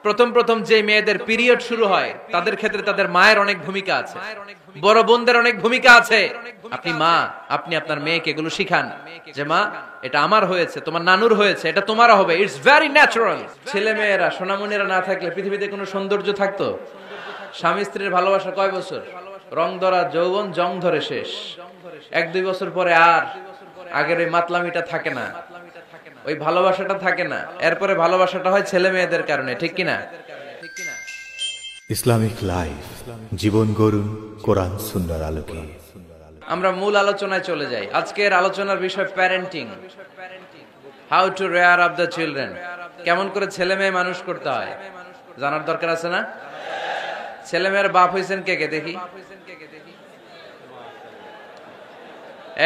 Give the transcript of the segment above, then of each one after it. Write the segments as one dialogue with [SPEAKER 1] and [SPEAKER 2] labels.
[SPEAKER 1] প্রথম প্রথম যে মেয়েদের পিরিয়ড শুরু হয় তাদের ক্ষেত্রে তাদের মায়ের অনেক ভূমিকা আছে, বড় বোনদের অনেক ভূমিকা আছে। আপনি মা, আপনি আপনার মেয়েকে এগুলো শিখান যে মা এটা আমার হয়েছে, তোমার নানুর হয়েছে, এটা তোমারও হবে, ইটস ভেরি ন্যাচারাল। ছেলে মেয়েরা সোনামণিরা না থাকলে পৃথিবীতে কোনো সৌন্দর্য থাকতো? স্বামী স্ত্রীর ভালোবাসা কয় বছর? রং ধরা যৌবন, জং ধরে শেষ। 1-2 বছর পরে আর আগের ওই মাতলামিটা থাকে না, ওই ভালোবাসাটা থাকে না। এরপরে ভালোবাসাটা হয় ছেলে মেয়েদের কারণে, ঠিক কিনা?
[SPEAKER 2] ইসলামিক লাইফ, জীবন গড়ুন কোরআন সুন্নাহর আলোকে।
[SPEAKER 1] আমরা মূল আলোচনায় চলে যাই। আজকের আলোচনার বিষয় parenting, how to rare up the children. কেমন করে ছেলে মেয়ে মানুষ করতে হয় জানার দরকার আছে না? ছেলে মেয়ের বাপ হয়েছেন কে কে দেখি?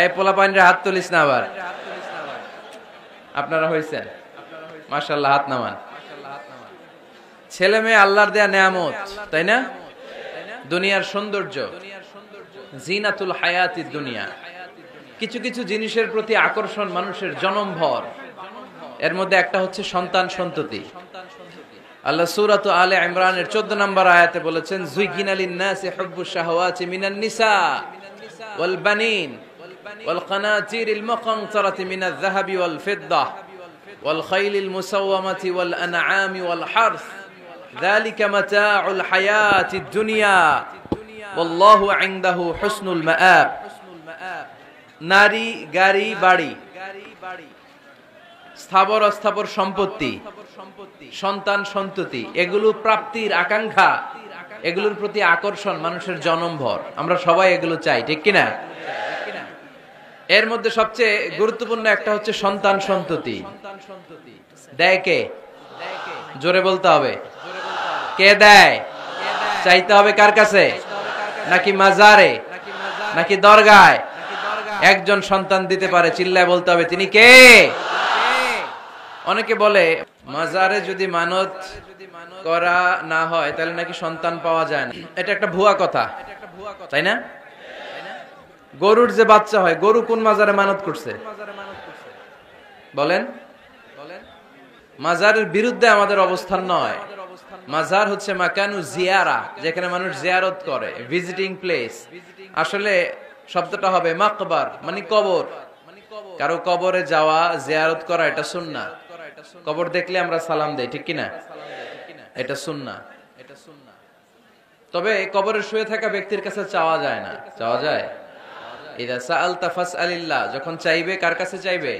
[SPEAKER 1] এই পোলাপাইনরা হাত তুলিস না আবার। আপনারা হয়েছেন? মাশাআল্লাহ, হাত নামান। ছেলে মেয়ে আল্লাহর দেয়া নেয়ামত, তাই না? দুনিয়ার সৌন্দর্য, জিনাতুল হায়াতিদ দুনিয়া। কিছু কিছু জিনিসের প্রতি আকর্ষণ মানুষের জনমভর। এর মধ্যে একটা হচ্ছে সন্তান সন্ততি। আল্লাহ সূরাত আলে ইমরানের 14 নম্বর আয়াতে বলেছেন, যুইগিনা লিন-নাসি হুব্বুশ শাহাওয়াতি মিনান নিসা ওয়াল বানিন ওয়াল কানাতিরিল মুকানতারাতি মিনাজ যাহাবি ওয়াল ফিদ্দা ওয়াল খাইলিল মুসাওয়ামাতি ওয়াল আনআমি ওয়াল হারস যালিকা মাতাউল হায়াতিদ দুনিয়া ওয়াল্লাহু ইনদাহু হুসনুল মাআব। নারী, গাড়ি, বাড়ি, স্থাবর অস্থাবর সম্পত্তি, সন্তান সন্ততি, এগুলো প্রাপ্তির আকাঙ্ক্ষা, এগুলোর প্রতি আকর্ষণ মানুষের জনমভর। আমরা সবাই এগুলো চাই, ঠিক কিনা? এর মধ্যে সবচেয়ে গুরুত্বপূর্ণ একটা হচ্ছে সন্তান সন্ততি। দেয় কে? জোরে বলতে হবে, কে দেয়? চাইতে হবে কার কাছে? নাকি মাজারে, নাকি দরগায়? একজন সন্তান দিতে পারে, চিল্লায় বলতে হবে তিনি কে? অনেকে বলে মাজারে যদি মানত করা না হয় তাহলে নাকি সন্তান পাওয়া যায় না। এটা একটা ভুয়া কথা, তাই না? গরুর যে বাচ্চা হয়, গরু কোন মাজারে মানত করছে বলেন? মাজারের বিরুদ্ধে আমাদের অবস্থান নয়। মাজার হচ্ছে মাকানু জিয়ারা, যেখানে মানুষ জিয়ারত করে, ভিজিটিং প্লেস। আসলে শব্দটা হবে মাকবার, মানে কবর। কারো কবরে যাওয়া, জিয়ারত করা, এটা সুন্নাহ। কবর দেখলে আমরা সালাম দেই, ঠিক কিনা? এটা সুন্নাহ। তবে কবরে শুয়ে থাকা ব্যক্তির কাছে চাওয়া যায় না। চাওয়া যায়? ইযা সাআলতা ফাসআলিল্লাহ, যখন চাইবে কার কাছে চাইবে?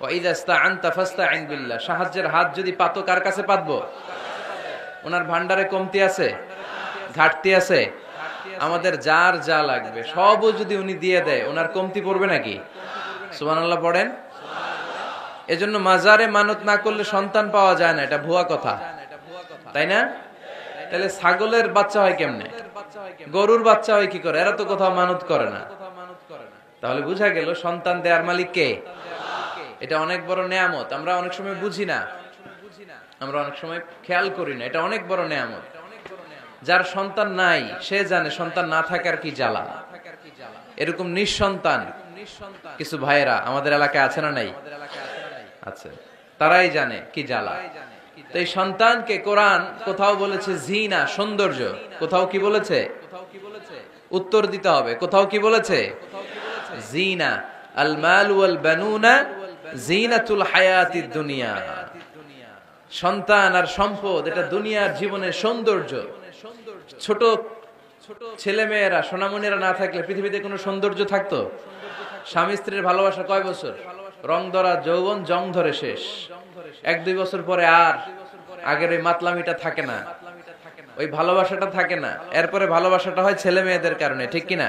[SPEAKER 1] ওয়া ইযা ইসতাআনতা ফাসতাইন বিল্লাহ, সাহায্যের হাত যদি পাতো কার কাছে পাতবো? ওনার ভান্ডারে কমতি আছে, ঘাটতি আছে? আমাদের যার যা লাগবে সবও যদি উনি দিয়ে দেয়, ওনার কমতি পড়বে নাকি? সুবহানাল্লাহ পড়েন। এজন্য মাজারে মানত না করলে সন্তান পাওয়া যায় না, এটা ভুয়া কথা, তাই না? তাহলে ছাগলের বাচ্চা হয় কেমনে? গরুর বাচ্চা হয় কি করে? এরা তো কোথাও মানত করে না। তাহলে বুঝা গেল সন্তান দেয়ার মালিক কে? এটা অনেক বড় নেয়ামত। আমরা অনেক সময় বুঝি না, আমরা অনেক সময় খেয়াল করি না। এটা অনেক বড় নেয়ামত। যার সন্তান নাই সে জানে সন্তান না থাকার কি জ্বালা। এরকম নিঃসন্তান কিছু ভাইয়েরা আমাদের এলাকায় আছে না নাই? আছে, তারাই জানে কি জ্বালা। তো এই সন্তানকে কোরআন কোথাও বলেছে জিনা, সৌন্দর্য, কোথাও কি বলেছে? উত্তর দিতে হবে। কোথাও কি বলেছে? জিনা। আল মাল ওয়াল বানুনা জিনাতুল হায়াতিদ দুনিয়া। সন্তান আর সম্পদ এটা দুনিয়ার জীবনের সৌন্দর্য। ছোট ছোট ছেলে মেয়েরা, সোনামণিরা না থাকলে পৃথিবীতে কোনো সৌন্দর্য থাকতো? স্বামী স্ত্রীর ভালোবাসা কয় বছর? রং ধরা যৌবন, জং ধরে শেষ। 1-2 বছর পরে আর আগের ওই মাতলামিটা থাকে না, ওই ভালোবাসাটা থাকে না। এরপরে ভালোবাসাটা হয় ছেলে মেয়েদের কারণে, ঠিক কিনা?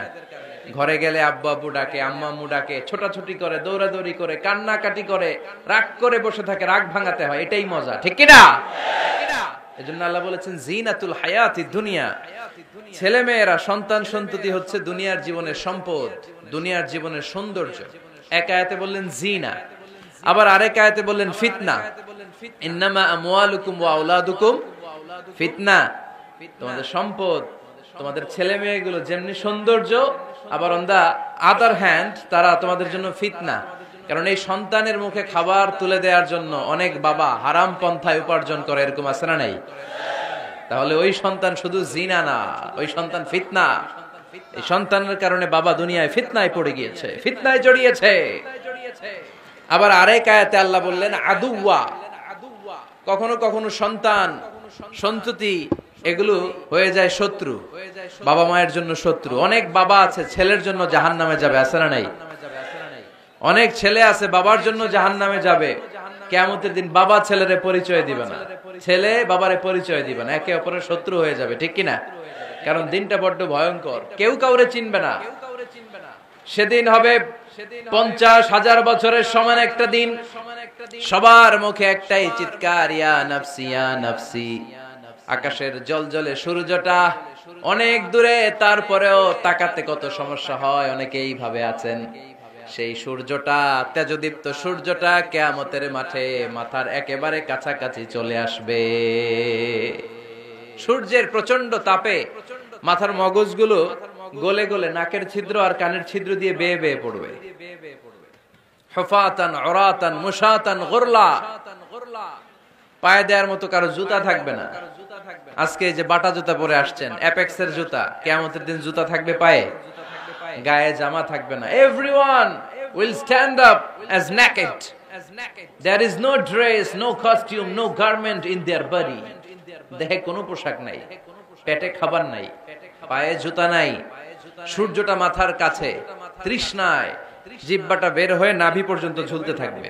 [SPEAKER 1] ঘরে গেলে আব্বু আব্বু ডাকে, আম্মা আম্মু ডাকে, ছোটাছুটি করে, দৌড়াদৌড়ি করে, কান্নাকাটি করে, রাগ করে বসে থাকে, রাগ ভাঙাতে হয়, এটাই মজা, ঠিক কিনা? এজন্য আল্লাহ বলেছেন জিনাতুল হায়াতিদ দুনিয়া। ছেলে মেয়েরা, সন্তান সন্ততি হচ্ছে দুনিয়ার জীবনের সম্পদ, দুনিয়ার জীবনের সৌন্দর্য। এক আয়াতে বললেন জিনা, আবার আরেক আয়াতে বললেন ফিতনা। ইন্নামা আমওয়ালুকুম ওয়া আওলাদুকুম ফিতনা। তোমাদের সম্পদ, তোমাদের ছেলে মেয়েগুলো যেমনি সৌন্দর্য, আবার অন দা আদার হ্যান্ড তারা তোমাদের জন্য ফিতনা। কারণ এই সন্তানের মুখে খাবার তুলে দেওয়ার জন্য অনেক বাবা হারাম পন্থায় উপার্জন করে, এরকম আছে না নাই? তাহলে ওই সন্তান শুধু জিনা না, ওই সন্তান ফিতনা। এই সন্তানের কারণে বাবা দুনিয়ায় ফিতনায় পড়ে গিয়েছে, ফিতনায় জড়িয়েছে। আবার আরেক আয়াতে আল্লাহ বললেন আদুওয়া, কখনো কখনো সন্তান সন্ততি এগুলো হয়ে যায় শত্রু, বাবা মায়ের জন্য শত্রু। অনেক বাবা আছে ছেলের জন্য জাহান্নামে যাবে, আছে না নাই? অনেক ছেলে আছে বাবার জন্য জাহান্নামে যাবে। কিয়ামতের দিন বাবা ছেলেরে পরিচয় দিবে না, ছেলে বাবারে পরিচয় দিবে না, একে অপরের শত্রু হয়ে যাবে, ঠিক কিনা? কারণ দিনটা বড্ড ভয়ঙ্কর, কেউ কাউরে চিনবে না। সেদিন হবে 50,000 বছরের সমান একটা দিন। সবার মুখে একটাই চিৎকার, ইয়া নাফসি ইয়া নাফসি। আকাশের জলজলে সূর্যটা অনেক দূরে, তারপরেও তাকাতে কত সমস্যা হয়, অনেকেই ভাবে আছেন। সেই সূর্যটা, তেজদীপ্ত সূর্যটা কিয়ামতের মাঠে মাথার একেবারে কাছাকাছি চলে আসবে। সূর্যের প্রচন্ড তাপে মাথার মগজগুলো গলে গলে নাকের ছিদ্র আর কানের ছিদ্র দিয়ে বেয়ে বেয়ে পড়বে। হুফাতান উরাতান মুশাতান গুরলা, পায়ে দেওয়ার মতো কারো জুতা থাকবে না। আজকে যে বাটা জুতা পরে আসছেন, অ্যাপেক্সের জুতা, কিয়ামতের দিন জুতা থাকবে পায়ে, গায়ে জামা থাকবে না। Everyone will stand up as naked. There is no dress, no costume, no garment in their body. দেহে কোনো পোশাক নাই, পেটে খাবার নাই, পায়ে জুতা নাই, সূর্যটা মাথার কাছে, তৃষ্ণায় জিহ্বাটা বের হয়ে নাভি পর্যন্ত ঝুলতে থাকবে।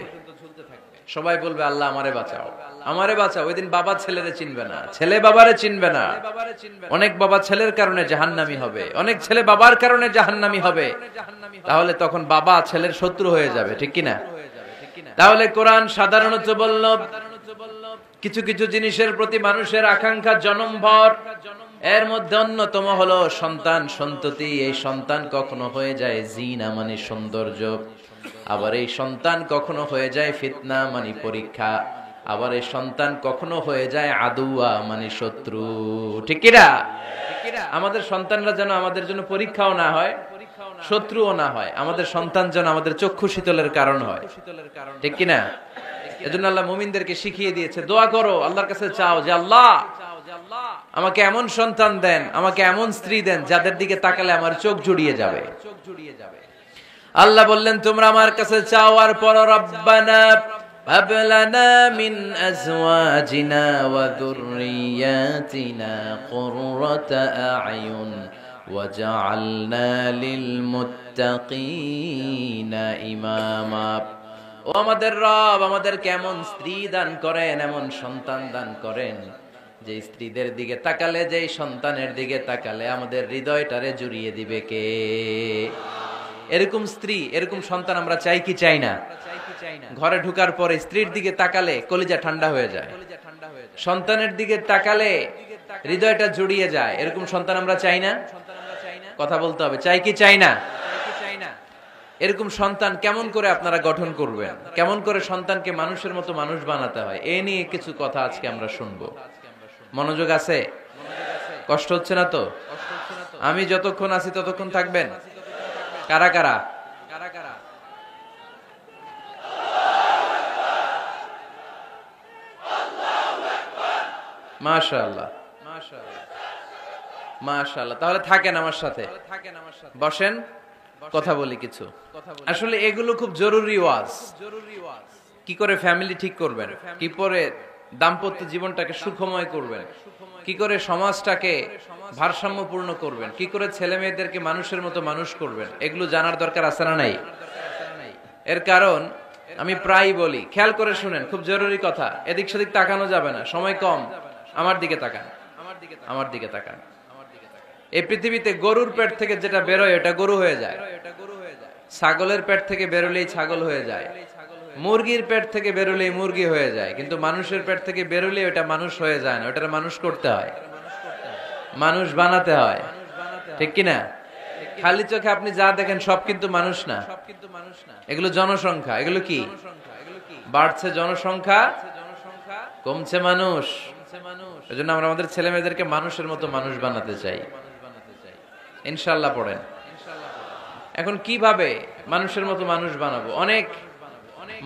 [SPEAKER 1] সবাই বলবে আল্লাহ আমারে বাঁচাও, আমারে বাঁচাও। ওই দিন বাবা ছেলেরে চিনবে না, ছেলে বাবারে চিনবে না। অনেক বাবা ছেলের কারণে জাহান্নামী হবে, অনেক ছেলে বাবার কারণে জাহান্নামী হবে। তাহলে তখন বাবা ছেলের শত্রু হয়ে যাবে, ঠিক কিনা? তাহলে কোরআন সাধারণত বলল কিছু কিছু জিনিসের প্রতি মানুষের আকাঙ্ক্ষা জনমভর, এর মধ্যে অন্যতম হলো সন্তান সন্ততি। এই সন্তান কখনো হয়ে যায় জিনা মানে সৌন্দর্য, আবার এই সন্তান কখনো হয়ে যায় ফিতনা মানে পরীক্ষা, আবার এই সন্তান কখনো হয়ে যায় আদুয়া মানে শত্রু, ঠিক কিনা? আমাদের সন্তানরা যেন আমাদের জন্য পরীক্ষাও না হয়, শত্রুও না হয়। আমাদের সন্তান যেন আমাদের চক্ষু শীতলের কারণ হয়, ঠিক কিনা? এজন্য আল্লাহ মুমিনদেরকে শিখিয়ে দিয়েছে, দোয়া করো, আল্লাহর কাছে চাও যে আল্লাহ আমাকে এমন সন্তান দেন, আমাকে এমন স্ত্রী দেন যাদের দিকে তাকালে আমার চোখ জুড়িয়ে যাবে। আল্লাহ বললেন তোমরা আমার কাছে চাও, আর পর রব্বানা হাব লানা মিন আজওয়াজিনা ওয়া যুররিয়াতিনা কুররাতা আ'য়ুন ওয়াজআলনা লিল মুত্তাকিনা ইমামা। ও আমাদের রব, আমাদেরকে এমন স্ত্রী দান করেন, এমন সন্তান দান করেন যে স্ত্রীদের দিকে তাকালে, যেই সন্তানের দিকে তাকালে আমাদের হৃদয়টারে জুড়িয়ে দিবে কে? এরকম স্ত্রী, এরকম সন্তান আমরা চাই কি চাই না? ঘরে ঢোকার পরে স্ত্রীর দিকে তাকালে কলিজা ঠান্ডা হয়ে যায়, সন্তানের দিকে তাকালে হৃদয়টা জুড়িয়ে যায়। এরকম সন্তান আমরা চাই না? কথা বলতে হবে, চাই কি চাই না? এরকম সন্তান কেমন করে আপনারা গঠন করবেন, কেমন করে সন্তানকে মানুষের মতো মানুষ বানাতে হয়, এ নিয়ে কিছু কথা আজকে আমরা শুনবো। মনোযোগ আছে? কষ্ট হচ্ছে না তো? আমি যতক্ষণ আছি ততক্ষণ থাকবেন? কারা কারা? মাশাআল্লাহ, মাশাআল্লাহ। তাহলে থাকেন আমার সাথে, বসেন, কথা বলি কিছু। আসলে এগুলো খুব জরুরি ওয়াজ। কি করে ফ্যামিলি ঠিক করবেন, কি করে দাম্পত্য জীবনটাকে সুখময় করবেন, কি করে সমাজটাকে ভারসাম্যপূর্ণ করবেন, কি করে ছেলে মেয়েদেরকে মানুষের মতো মানুষ করবেন, এগুলো জানার দরকার আছে না নাই? এর কারণ আমি প্রায় বলি, খেয়াল করে শুনেন, খুব জরুরি কথা, এদিক সেদিক তাকানো যাবে না, সময় কম। আমার দিকে তাকান, আমার দিকে তাকান। এই পৃথিবীতে গরুর পেট থেকে যেটা বেরোয় ওটা গরু হয়ে যায়, ছাগলের পেট থেকে বেরোলেই ছাগল হয়ে যায়, মুরগির পেট থেকে বেরোলেই মুরগি হয়ে যায়, কিন্তু মানুষের পেট থেকে বেরোলে ওটা মানুষ হয়ে যায় না, ওটা মানুষ করতে হয়, মানুষ বানাতে হয়, ঠিক কিনা? খালি চোখে আপনি যা দেখেন সব কিন্তু মানুষ না, এগুলো জনসংখ্যা। এগুলো কি? বাড়ছে জনসংখ্যা, কমছে মানুষ। এজন্য আমরা আমাদের ছেলে মেয়েদেরকে মানুষের মতো মানুষ বানাতে চাই, ইনশাআল্লাহ। পড়েন। এখন কিভাবে মানুষের মতো মানুষ বানাবো? অনেক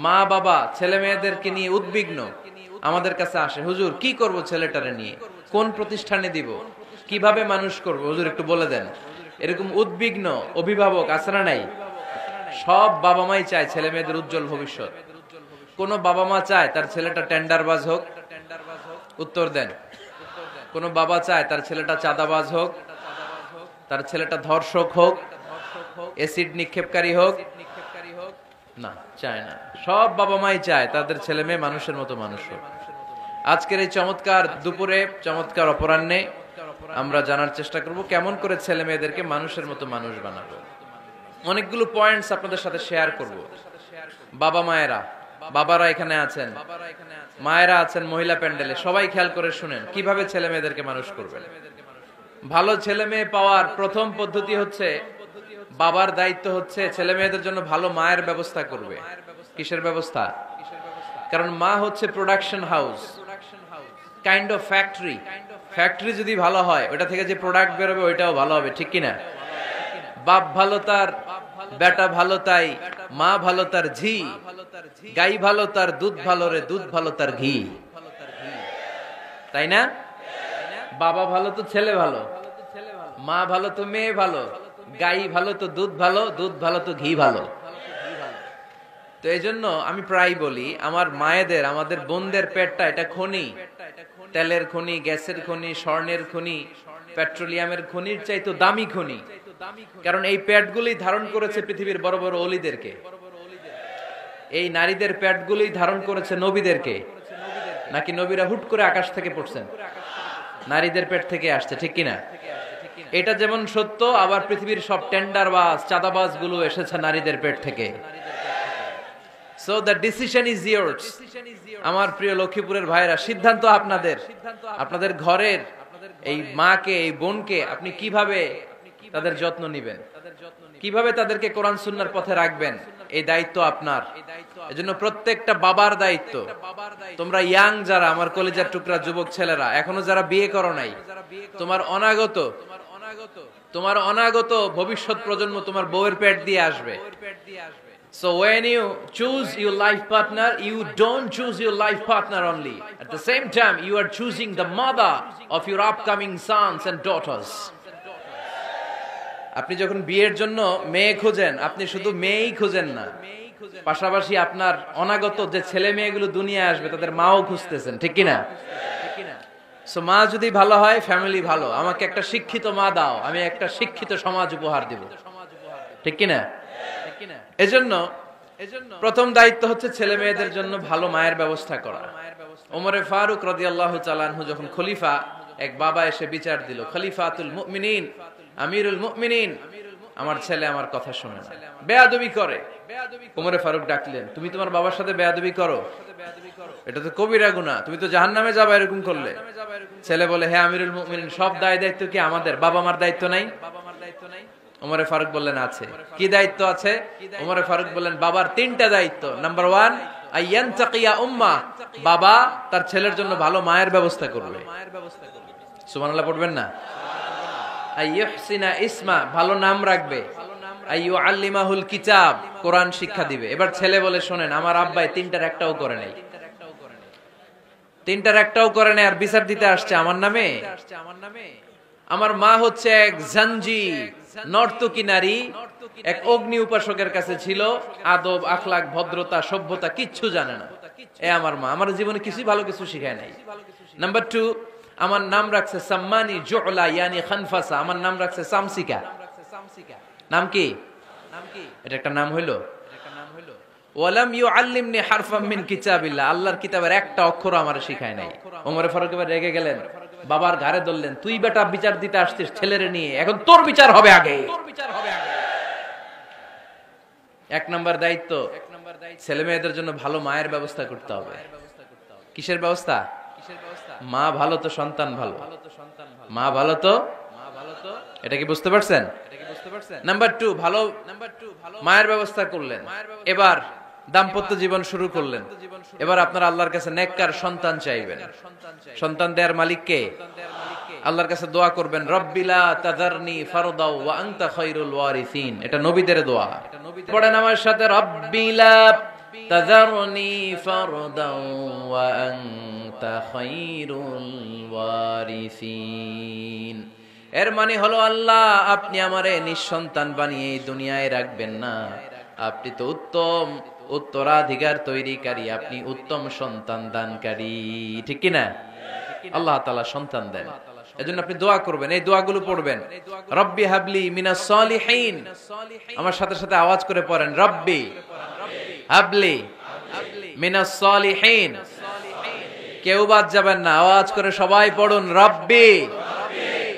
[SPEAKER 1] মা বাবা ছেলে মেয়েদেরকে নিয়ে উদ্বিগ্ন আমাদের কাছে আসে, হুজুর কি করব ছেলেটারে নিয়ে, কোন প্রতিষ্ঠানে দিব, কিভাবে মানুষ করব, হুজুর একটু বলে দেন। এরকম উদ্বিগ্ন অভিভাবক আছে না নাই? সব বাবা মাই চায় ছেলে মেয়েদের উজ্জ্বল ভবিষ্যৎ। কোন বাবা মা চায় তার ছেলেটা টেন্ডারবাজ হোক? উত্তর দেন। কোন বাবা চায় তার ছেলেটা চাঁদাবাজ হোক, তার ছেলেটা ধর্ষক হোক, এসিড নিক্ষেপকারী হোক? না, চায় না। সব বাবা মাই চায় তাদের ছেলে মেয়ে মানুষের মতো মানুষ হোক। আজকের এই চমৎকার দুপুরে, চমৎকার অপরাহ্নে আমরা জানার চেষ্টা করব কেমন করে ছেলে মেয়েদেরকে মানুষের মতো মানুষ বানাবো। অনেকগুলো পয়েন্টস আপনাদের সাথে শেয়ার করব। বাবা মায়েরা, বাবারা এখানে আছেন, মায়েরা আছেন মহিলা প্যান্ডেলে, সবাই খেয়াল করে শুনেন কিভাবে ছেলে মেয়েদেরকে মানুষ করবেন। ভালো ছেলে মেয়ে পাওয়ার প্রথম পদ্ধতি হচ্ছে, বাবার দায়িত্ব হচ্ছে ছেলে মেয়েদের জন্য ভালো মায়ের ব্যবস্থা করবে। কিসের ব্যবস্থা? কারণ মা হচ্ছে production house, kind of factory. Factory যদি ভালো হয়, ওটা থেকে যে প্রোডাক্ট বেরোবে ওইটাও ভালো হবে, ঠিক কিনা? বাপ ভালো তার বেটা ভালো তাই, মা ভালো তার ঝি, গাই ভালো তার দুধ ভালো রে, দুধ ভালো তার ঘি, তাই না? বাবা ভালো তো ছেলে ভালো, মা ভালো তো মেয়ে ভালো, গাই ভালো তো দুধ ভালো, দুধ ভালো তো ঘি ভালো। তো এই জন্য আমি প্রায় বলি, আমার মায়েদের, আমাদের বোনদের পেটটা এটা খনি, তেলের খনি, গ্যাসের খনি, স্বর্ণের খনি, পেট্রোলিয়ামের খনির চাইতো দামি খনি। কারণ এই পেটগুলোই ধারণ করেছে পৃথিবীর বড় বড় অলিদেরকে। এই নারীদের পেটগুলোই ধারণ করেছে নবীদেরকে। নাকি নবীরা হুট করে আকাশ থেকে পড়ছেন? নারীদের পেট থেকে আসছে, ঠিক কিনা? এটা যেমন সত্য, আবার পৃথিবীর সব টেন্ডারবাজ, চাঁদাবাজ গুলো এসেছে নারীদের পেট থেকে। So the decision is yours. আমার প্রিয় লক্ষ্মীপুরের ভাইরা, সিদ্ধান্ত আপনাদের। আপনাদের ঘরের এই মাকে, এই বোনকে আপনি কিভাবে তাদের যত্ন নেবেন, কিভাবে তাদেরকে কোরআন সুন্নাহর পথে রাখবেন, এই দায়িত্ব আপনার। এজন্য প্রত্যেকটা বাবার দায়িত্ব। তোমরা ইয়াং যারা, আমার কলেজের টুকরা যুবক ছেলেরা, এখনো যারা বিয়ে করো নাই, তোমার অনাগত ভবিষ্যৎ প্রজন্ম তোমার বউয়ের পেট দিয়ে আসবে। So when you choose your life partner, you don't choose your life partner only. At the same time, you are choosing the mother of your upcoming sons and daughters. আপনি যখন বিয়ের জন্য মেয়ে খোঁজেন, আপনি শুধু মেয়েই খোঁজেন না, পাশাপাশি আপনার অনাগত যে ছেলে মেয়েগুলো দুনিয়ায় আসবে তাদের মাও খুঁজতেছেন, ঠিক কিনা? সো মা যদি ভালো হয়, ফ্যামিলি ভালো। আমাকে একটা শিক্ষিত মা দাও, আমি একটা শিক্ষিত সমাজ উপহার দিব, ঠিক কিনা? এজন্য প্রথম দায়িত্ব হচ্ছে ছেলে মেয়েদের জন্য ভালো মায়ের ব্যবস্থা করা। ওমরে ফারুক রাদিয়াল্লাহু তাআলা আনহু যখন খলিফা, এক বাবা এসে বিচার দিল, খলিফাতুল মুমিনিন, আমিরুল মুমিনিন, আমার ছেলে আমার কথা শোনে না, বেয়াদবি করে। ওমরে ফারুক ডাকলেন, তুমি তোমার বাবার সাথে বেয়াদবি করো? এটা তো কবিরা গুনাহ, তুমি তো জাহান্নামে যাবে এরকম করলে। ছেলে বলে, হ্যাঁ আমিরুল মুমিনিন, সব দায়িত্ব কি আমাদের? বাবা মার দায়িত্ব নাই? ওমরে ফারুক বললেন, আছে। কি দায়িত্ব আছে? ওমরে ফারুক বললেন, বাবার তিনটা দায়িত্ব। নাম্বার 1, আইয়ানতাকিয়া উম্মাহ, বাবা তার ছেলের জন্য ভালো মায়ের ব্যবস্থা করবে। সুবহানাল্লাহ পড়বেন না? আইয়ুহসিনা ইসমা, ভালো নাম রাখবে। আইয়ুআল্লিমাহুল কিতাব, কোরআন শিক্ষা দিবে। এবার ছেলে বলে, শোনেন, আমার আব্বাই তিনটার একটাও করে নাই, তিনটার একটাও করে নাই, আর বিচার দিতে আসছে আমার নামে। আমার মা হচ্ছে এক জাঞ্জি, নর্তকী নারী, এক অগ্নি উপাসকের কাছে ছিল, আদব, আখলাক, ভদ্রতা, সভ্যতা কিচ্ছু জানে না। আমার মা আমার জীবনে কিছুই ভালো কিছু শিখায় নাই। নাম্বার 2, আমার নাম রাখছে সাম্মানি জুলা, ইয়ানি খানফাসা, আমার নাম রাখছে সামসিকা। নাম কি? এটা একটা নাম হইলো? ওয়ালাম ইউআল্লিমনি হারফাম মিন কিতাবিল্লাহ, আল্লাহর কিতাবের একটা অক্ষর আমারে শিখায় নাই। ওমর ফারুক এবার রেগে গেলেন, বাবার ঘাড়ে ধরলেন, তুই বেটা বিচার দিতে আসছিস ছেলেরে নিয়ে, এখন তোর বিচার হবে আগে। এক নাম্বার দায়িত্ব, ছেলে মেয়েদের জন্য ভালো মায়ের ব্যবস্থা করতে হবে। কিসের ব্যবস্থা? মা ভালো তো সন্তান ভালো, মা ভালো তো, এটা কি বুঝতে পারছেন? নাম্বার 2, ভালো মায়ের ব্যবস্থা করলেন। এবার দাম্পত্য জীবন শুরু করলেন। এবার আপনারা আল্লাহর কাছে নেককার সন্তান চাইবেন। সন্তান দেয়ার মালিক কে? আল্লাহর কাছে দোয়া করবেন, রব্বিলা তাযারনি ফারদাও ওয়া আনতা খায়রুল ওয়ারিসিন। এটা নবীদের দোয়া। পড়েন আমার সাথে, রব্বিলা তাযারনি ফারদান ওয়া আনতা খায়রুল ওয়ারিসিন। এর মানে হলো আল্লাহ আপনি আমারে নিঃসন্তান বানিয়ে এই দুনিয়ায় রাখবেন না, আপনি তো উত্তম উত্তরাধিকার তৈরিকারী, আপনি উত্তম সন্তান দানকারী, ঠিক কি না? আল্লাহ তাআলা সন্তান দেন, এজন্য আপনি দোয়া করবেন, এই দোয়াগুলো পড়বেন। রব্বি হাবলি মিনাস সালিহিন, আমার সাথে সাথে আওয়াজ করে পড়েন, রব্বি হাবলি মিনাস সালিহিন। কেউ বাদ যাবেন না, আওয়াজ করে সবাই পড়ুন, রব্বি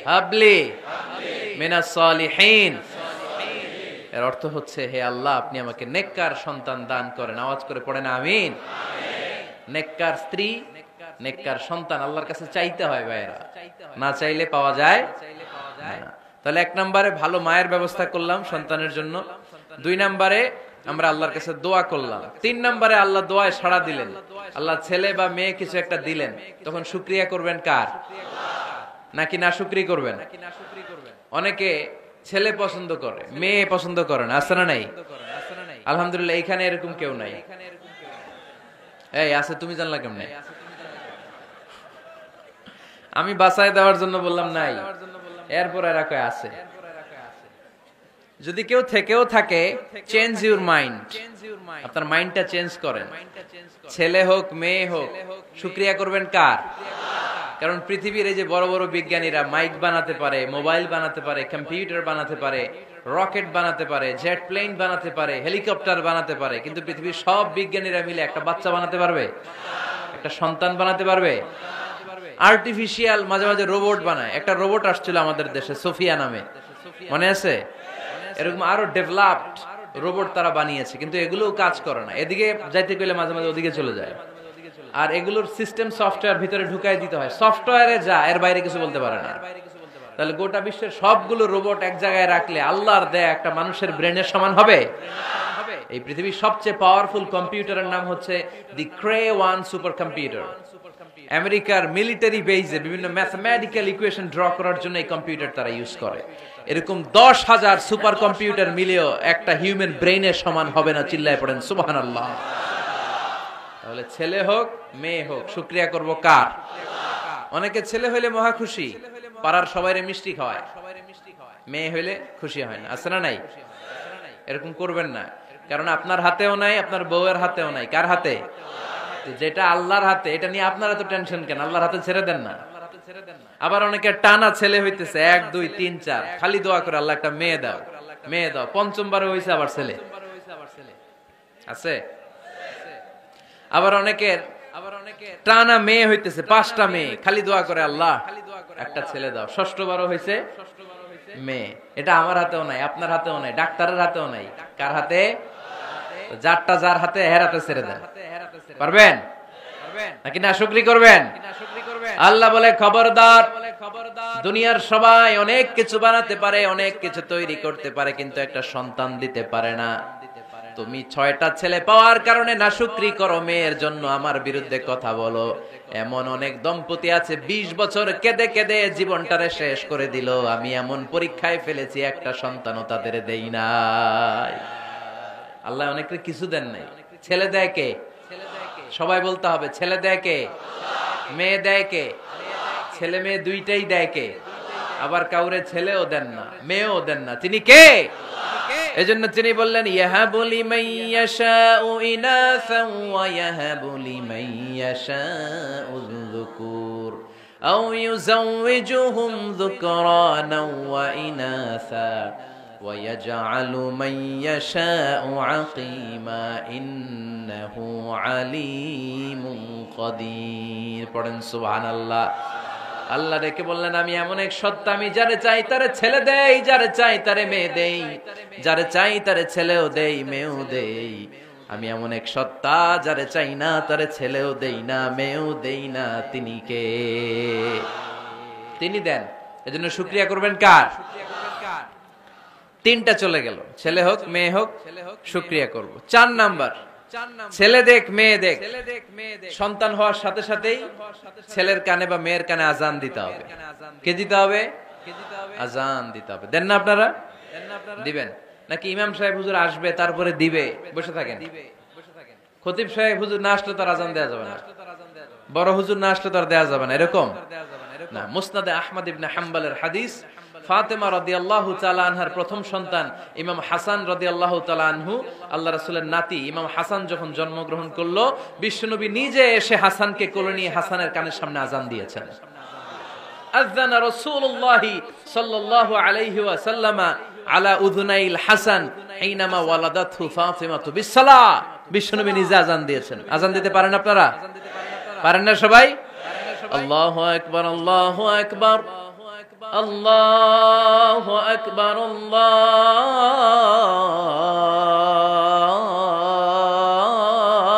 [SPEAKER 1] হাবলি মিনাস সালিহিন। এর অর্থ হচ্ছে, হে আল্লাহ আপনি আমাকে নেককার সন্তান দান করেন। আওয়াজ করে পড়েন আমিন। নেককার স্ত্রী, নেককার সন্তান আল্লাহর কাছে চাইতে হয় ভাইরা, না চাইলে পাওয়া যায় না। তাহলে 1 নম্বরে ভালো মায়ের ব্যবস্থা করলাম সন্তানের জন্য, 2 নম্বরে আমরা আল্লাহর কাছে দোয়া করলাম, 3 নম্বরে আল্লাহ দোয়ায় সাড়া দিলেন, আল্লাহ ছেলে বা মেয়ে কিছু একটা দিলেন, তখন শুকরিয়া করবেন কার? নাকি না শুকরি করবেন? অনেকে ছেলে পছন্দ করে, মেয়ে পছন্দ করে না, আছে না নাই? আলহামদুলিল্লাহ এখানে এরকম কেউ নাই। এই আছে, তুমি জানলা কেমনে? আমি বাঁচায় দেওয়ার জন্য বললাম নাই, এরপর এরা কয় আছে। যদি কেউ থেকেও থাকে, চেঞ্জ ইউর মাইন্ড, আপনার মাইন্ডটা চেঞ্জ করেন। ছেলে হোক মেয়ে হোক, শুকরিয়া করবেন কার? কারণ পৃথিবীর এই যে বড় বড় বিজ্ঞানীরা মাইক বানাতে পারে, মোবাইল বানাতে পারে, কম্পিউটার বানাতে পারে, রকেট বানাতে পারে, জেট প্লেন বানাতে পারে, হেলিকপ্টার বানাতে পারে, কিন্তু পৃথিবীর সব বিজ্ঞানীরা মিলে একটা বাচ্চা বানাতে পারবে? একটা সন্তান বানাতে পারবে? আর্টিফিশিয়াল মাঝে মাঝে রোবট বানায়। একটা রোবট আসছিল আমাদের দেশে, সোফিয়া নামে, মনে আছে? এরকম আরো ডেভেলপড রোবট তারা বানিয়েছে, কিন্তু এগুলোও কাজ করে না। এদিকে যাইতে গেলে মাঝে মাঝে ওদিকে চলে যায়। আর এগুলোর সিস্টেম সফটওয়্যার ভিতরে ঢুকাই দিতে হয়, সফটওয়্যারে যা, এর বাইরে কিছু বলতে পারে না। তাহলে গোটা বিশ্বের সবগুলো রোবট এক জায়গায় রাখলে আল্লাহর দেয়া একটা মানুষের ব্রেনের সমান হবে? এই পৃথিবীর সবচেয়ে পাওয়ারফুল কম্পিউটারের নাম হচ্ছে দি ক্রে 1 সুপার কম্পিউটার। আমেরিকার মিলিটারি বেজে বিভিন্ন ম্যাথমেটিক্যাল ইকুয়েশন ড্র করার জন্য এই কম্পিউটার তারা ইউজ করে। এরকম 10,000 সুপার কম্পিউটার মিলেও একটা হিউম্যান ব্রেইনের সমান হবে না। চিল্লায় পড়েন সুবহানাল্লাহ। তাহলে ছেলে হোক মেয়ে হোক, শুকরিয়া করব কার? অনেকে ছেলে হইলে মহা খুশি, পাড়ার সবাইরে মিষ্টি খাওয়ায়, মেয়ে হইলে খুশি হয় না, আছে না নাই? এরকম করবেন না, কারণ আপনার হাতেও নাই, আপনার বউয়ের হাতেও নাই। কার হাতে? যেটা আল্লাহর হাতে, এটা নিয়ে আপনারা তো টেনশন কেন? আল্লাহর হাতে ছেড়ে দেন না। আবার অনেকে টানা ছেলে হইতেছে 1 2 3 4, খালি দোয়া করে আল্লাহ একটা মেয়ে দাও, মেয়ে দাও। 5ম হইছে আবার ছেলে, আছে? আবার অনেকের টানা মেয়ে হইতেছে 5টা মেয়ে, খালি দোয়া করে আল্লাহ একটা ছেলে দাও। 6বার হইছে মেয়ে। এটা আমার হাতেও নাই, আপনার হাতেও নাই, ডাক্তারের হাতেও নাই। কার হাতে? যারটা যার হাতে, এর হাতে ছেড়ে দেন। পারবেন নাকি না শুকরি করবেন? আল্লাহ বলে খবরদার, দুনিয়ার সবাই অনেক কিছু বানাতে পারে, অনেক কিছু তৈরি করতে পারে, কিন্তু একটা সন্তান দিতে পারে না। তুমি 6টা ছেলে পাওয়ার কারণে নাশুকরি করো, মেয়ের জন্য আমার বিরুদ্ধে কথা বলো। এমন অনেক দম্পতি আছে 20 বছর কেঁদে কেঁদে জীবনটারে শেষ করে দিল। আমি এমন পরীক্ষায় ফেলেছি, একটা সন্তানও তাদের দেই নাই। আল্লাহ অনেকে কিছু দেন নাই। ছেলে দেয় কে? সবাই বলতে হবে, ছেলে দেয় কে? মেয়ে দেয় কে? ছেলে মেয়ে দুইটাই দেয় কে? আবার কাউরে ছেলেও দেন না, মেয়েও দেন না, তিনি কে? এজন্য তিনি বললেন, ইয়াহাবু লিমান ইয়াশাউ ইনাসান ওয়া ইয়াহাবু লিমান ইয়াশাউ যুকুর আও ইউযাওয়িজুহুম যুকরানা ওয়া ইনাসা ওয়া ইয়াজআলু মান ইয়াশাউ আকিমা ইন্নাহু আলিমুন কাদির। পড়েন সুবহানাল্লাহ। আল্লাহ রেখে বললেন, আমি এমন এক সত্তা, আমি যারে চাই তারে ছেলে দেই, যারে চাই তারে মেয়ে দেই, যারে চাই তারে ছেলেও দেই, মেয়েও দেই। আমি এমন এক সত্তা, যারে চাই না তারে ছেলেও দেই না, মেয়েও দেই না। তিনি কে? তিনি দেন। এজন্য শুকরিয়া করবেন কার? 3টা চলে গেল, ছেলে হোক মেয়ে হোক, শুকরিয়া করব। 4 নাম্বার, ছেলে দেখ মেয়ে দেখ, সন্তান হওয়ার সাথে সাথেই ছেলের কানে বা মেয়ের কানে আজান দিতে হবে। কে দিতে হবে? আজান দিতে হবে। দেন না আপনারা? দিবেন নাকি ইমাম সাহেব হুজুর আসবে তারপরে দিবে? বসে থাকেন। খতিব সাহেব হুজুর না আসলে তার আজান দেওয়া যাবে না, বড় হুজুর না আসলে তার দেওয়া যাবে না, এরকম না। মুসনাদে আহমদ ইবনে হাম্বলের হাদিস, ফাতেমা রাদিয়াল্লাহু তাআলা আনহার প্রথম সন্তান ইমাম হাসান রাদিয়াল্লাহু তাআলা আনহু, আল্লাহ রাসূলের নাতি ইমাম হাসান যখন জন্মগ্রহণ করলো, বিশ্বনবী নিজে এসে হাসানকে কোলে নিয়ে হাসানের কানের সামনে আজান দিয়েছেন। আযানা রাসূলুল্লাহ সাল্লাল্লাহু আলাইহি ওয়াসাল্লাম আলা উযুনাইল হাসান হিনামা ওয়ালাদাতহু ফাতিমাতু বিসসালাহ। বিশ্বনবী নিজে আজান দিয়েছেন। আজান দিতে পারেন আপনারা? পারেন না সবাই? আল্লাহু আকবার, আল্লাহু আকবার, আল্লাহু আকবার,